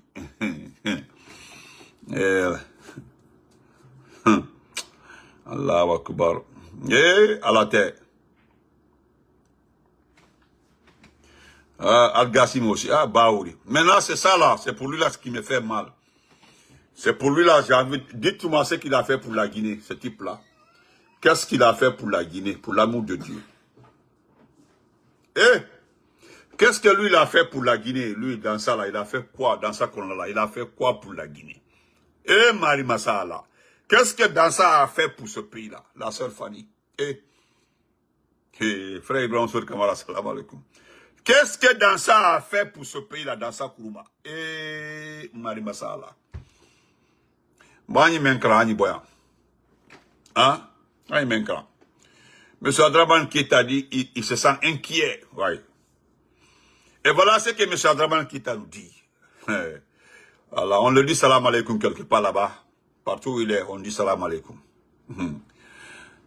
Allah Akbar. Et à la tête. Al-Gassim aussi. Ah, Baouri. Maintenant, c'est ça là. C'est pour lui là ce qui me fait mal. C'est pour lui là. Dites-moi ce qu'il a fait pour la Guinée, ce type là. Qu'est-ce qu'il a fait pour la Guinée, pour l'amour de Dieu? Qu'est-ce que lui il a fait pour la Guinée? Lui, dans ça là, il a fait quoi? Dans sa colonne là, il a fait quoi pour la Guinée? Marie Massala. Qu'est-ce que Dansa a fait pour ce pays-là? La sœur Fanny. Frère Ibrahim Sour Kamara, salam alaikum. Qu'est-ce que Dansa a fait pour ce pays-là, Dansa Kourouma? Marie Massala. Bani Menkra, Ani Boya. Hein? Ani Menkra. Monsieur Adraban Keita dit, il se sent inquiet. Ouais. Et voilà ce que M. Adraban Keita nous dit. Alors, on le dit salam alaikum quelque part là-bas. Partout où il est, on dit salam alaikum.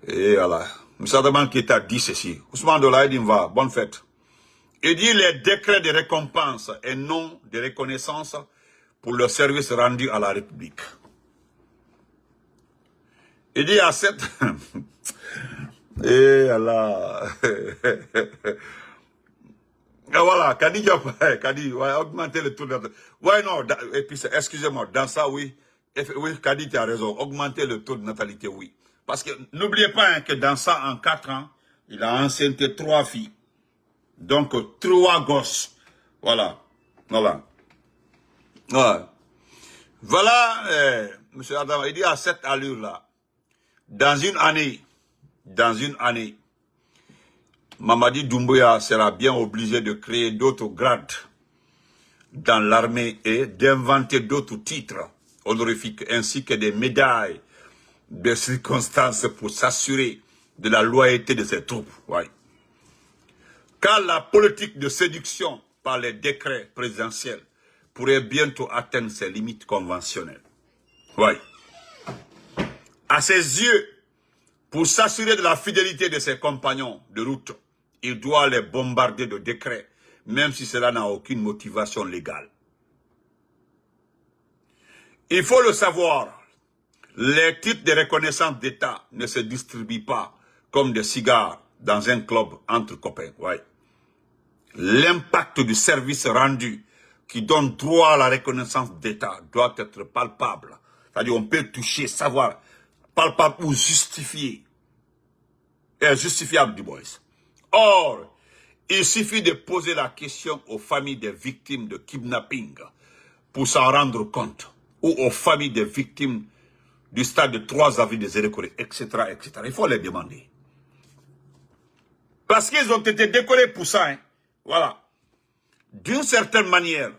Et voilà. M. Adraban Keita dit ceci. Ousmane Dola dit, bonne fête. Il dit les décrets de récompense et non de reconnaissance pour le service rendu à la République. Il dit à 7... Et Allah... Ah, voilà, Kadi Diop, Kadi, ouais, augmenter le taux de... Ouais, non, et puis, excusez-moi, dans ça, oui, oui, Kadi, tu as raison, augmenter le taux de natalité, oui. Parce que, n'oubliez pas hein, que dans ça, en 4 ans, il a enceinté 3 filles. Donc, 3 gosses. Voilà, voilà. Ouais. Voilà, monsieur Adam, il dit à cette allure-là, dans une année, Mamadi Doumbouya sera bien obligé de créer d'autres grades dans l'armée et d'inventer d'autres titres honorifiques ainsi que des médailles de circonstances pour s'assurer de la loyauté de ses troupes. Ouais. Car la politique de séduction par les décrets présidentiels pourrait bientôt atteindre ses limites conventionnelles. Ouais. À ses yeux, pour s'assurer de la fidélité de ses compagnons de route, il doit les bombarder de décrets, même si cela n'a aucune motivation légale. Il faut le savoir, les titres de reconnaissance d'État ne se distribuent pas comme des cigares dans un club entre copains. Ouais. L'impact du service rendu qui donne droit à la reconnaissance d'État doit être palpable. C'est-à-dire on peut toucher, savoir, palpable ou justifié. Et justifiable du moins. Or, il suffit de poser la question aux familles des victimes de kidnapping pour s'en rendre compte, ou aux familles des victimes du stade de 3 avril des Zérécorés, etc., etc. Il faut les demander. Parce qu'ils ont été décorés pour ça. Hein. Voilà. D'une certaine manière,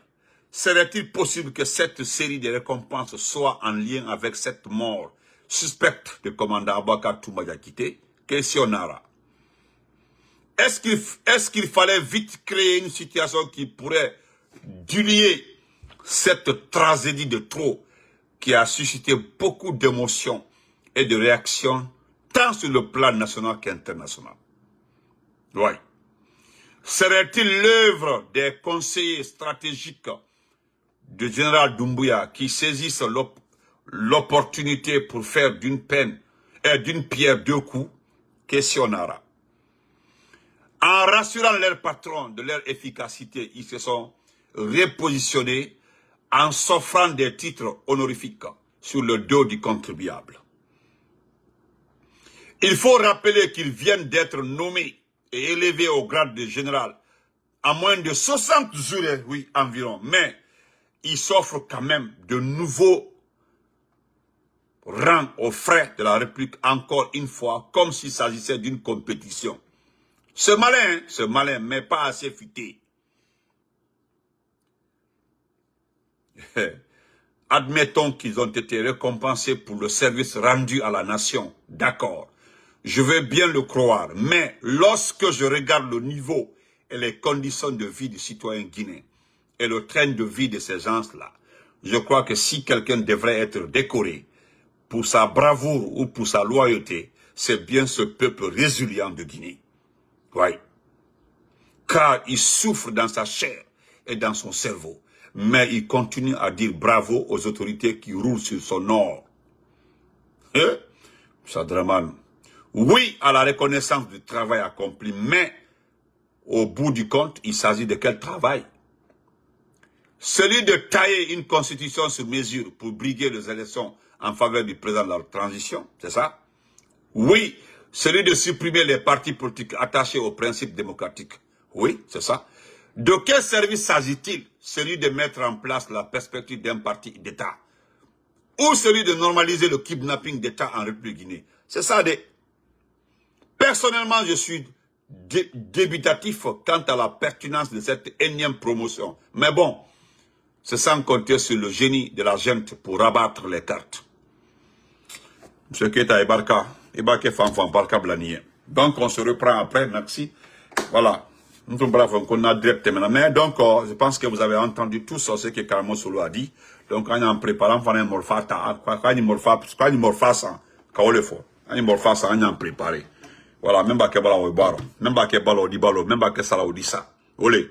serait-il possible que cette série de récompenses soit en lien avec cette mort suspecte du commandant Abakar Toumba Kité, questionnara. Est-ce qu'il fallait vite créer une situation qui pourrait diluer cette tragédie de trop qui a suscité beaucoup d'émotions et de réactions tant sur le plan national qu'international? Oui. Serait-il l'œuvre des conseillers stratégiques du général Doumbouya qui saisissent l'opportunité pour faire d'une pierre 2 coups? Questionnara. En rassurant leurs patrons de leur efficacité, ils se sont repositionnés en s'offrant des titres honorifiques sur le dos du contribuable. Il faut rappeler qu'ils viennent d'être nommés et élevés au grade de général en moins de 60 jours, oui, environ. Mais ils s'offrent quand même de nouveaux rangs aux frais de la République, encore une fois, comme s'il s'agissait d'une compétition. Ce malin, mais pas assez futé. Admettons qu'ils ont été récompensés pour le service rendu à la nation. D'accord. Je veux bien le croire. Mais lorsque je regarde le niveau et les conditions de vie du citoyen guinéen et le train de vie de ces gens-là, je crois que si quelqu'un devrait être décoré pour sa bravoure ou pour sa loyauté, c'est bien ce peuple résilient de Guinée. Oui. Car il souffre dans sa chair et dans son cerveau. Mais il continue à dire bravo aux autorités qui roulent sur son or. Sadraman. Oui à la reconnaissance du travail accompli, mais au bout du compte, il s'agit de quel travail? Celui de tailler une constitution sur mesure pour briguer les élections en faveur du président de la transition, c'est ça? Oui, celui de supprimer les partis politiques attachés aux principes démocratiques. Oui, c'est ça. De quel service s'agit-il? Celui de mettre en place la perspective d'un parti d'État. Ou celui de normaliser le kidnapping d'État en République Guinée. C'est ça. Personnellement, je suis débutatif quant à la pertinence de cette énième promotion. Mais bon, c'est sans compter sur le génie de la gente pour rabattre les cartes. Monsieur Keita et Barka. Donc, on se reprend après, merci. Voilà. Nous bravo, on a direct maintenant. Mais donc, je pense que vous avez entendu tout ce que Karamo Solo a dit. Donc, quand on prépare, on a morfata, quand on morfasa, quand on le fait. Quand on morfasa, on a préparé. Voilà, même pas que bala ou baro, même pas que bala ou di balo, même pas que sala ou di sa. Olé.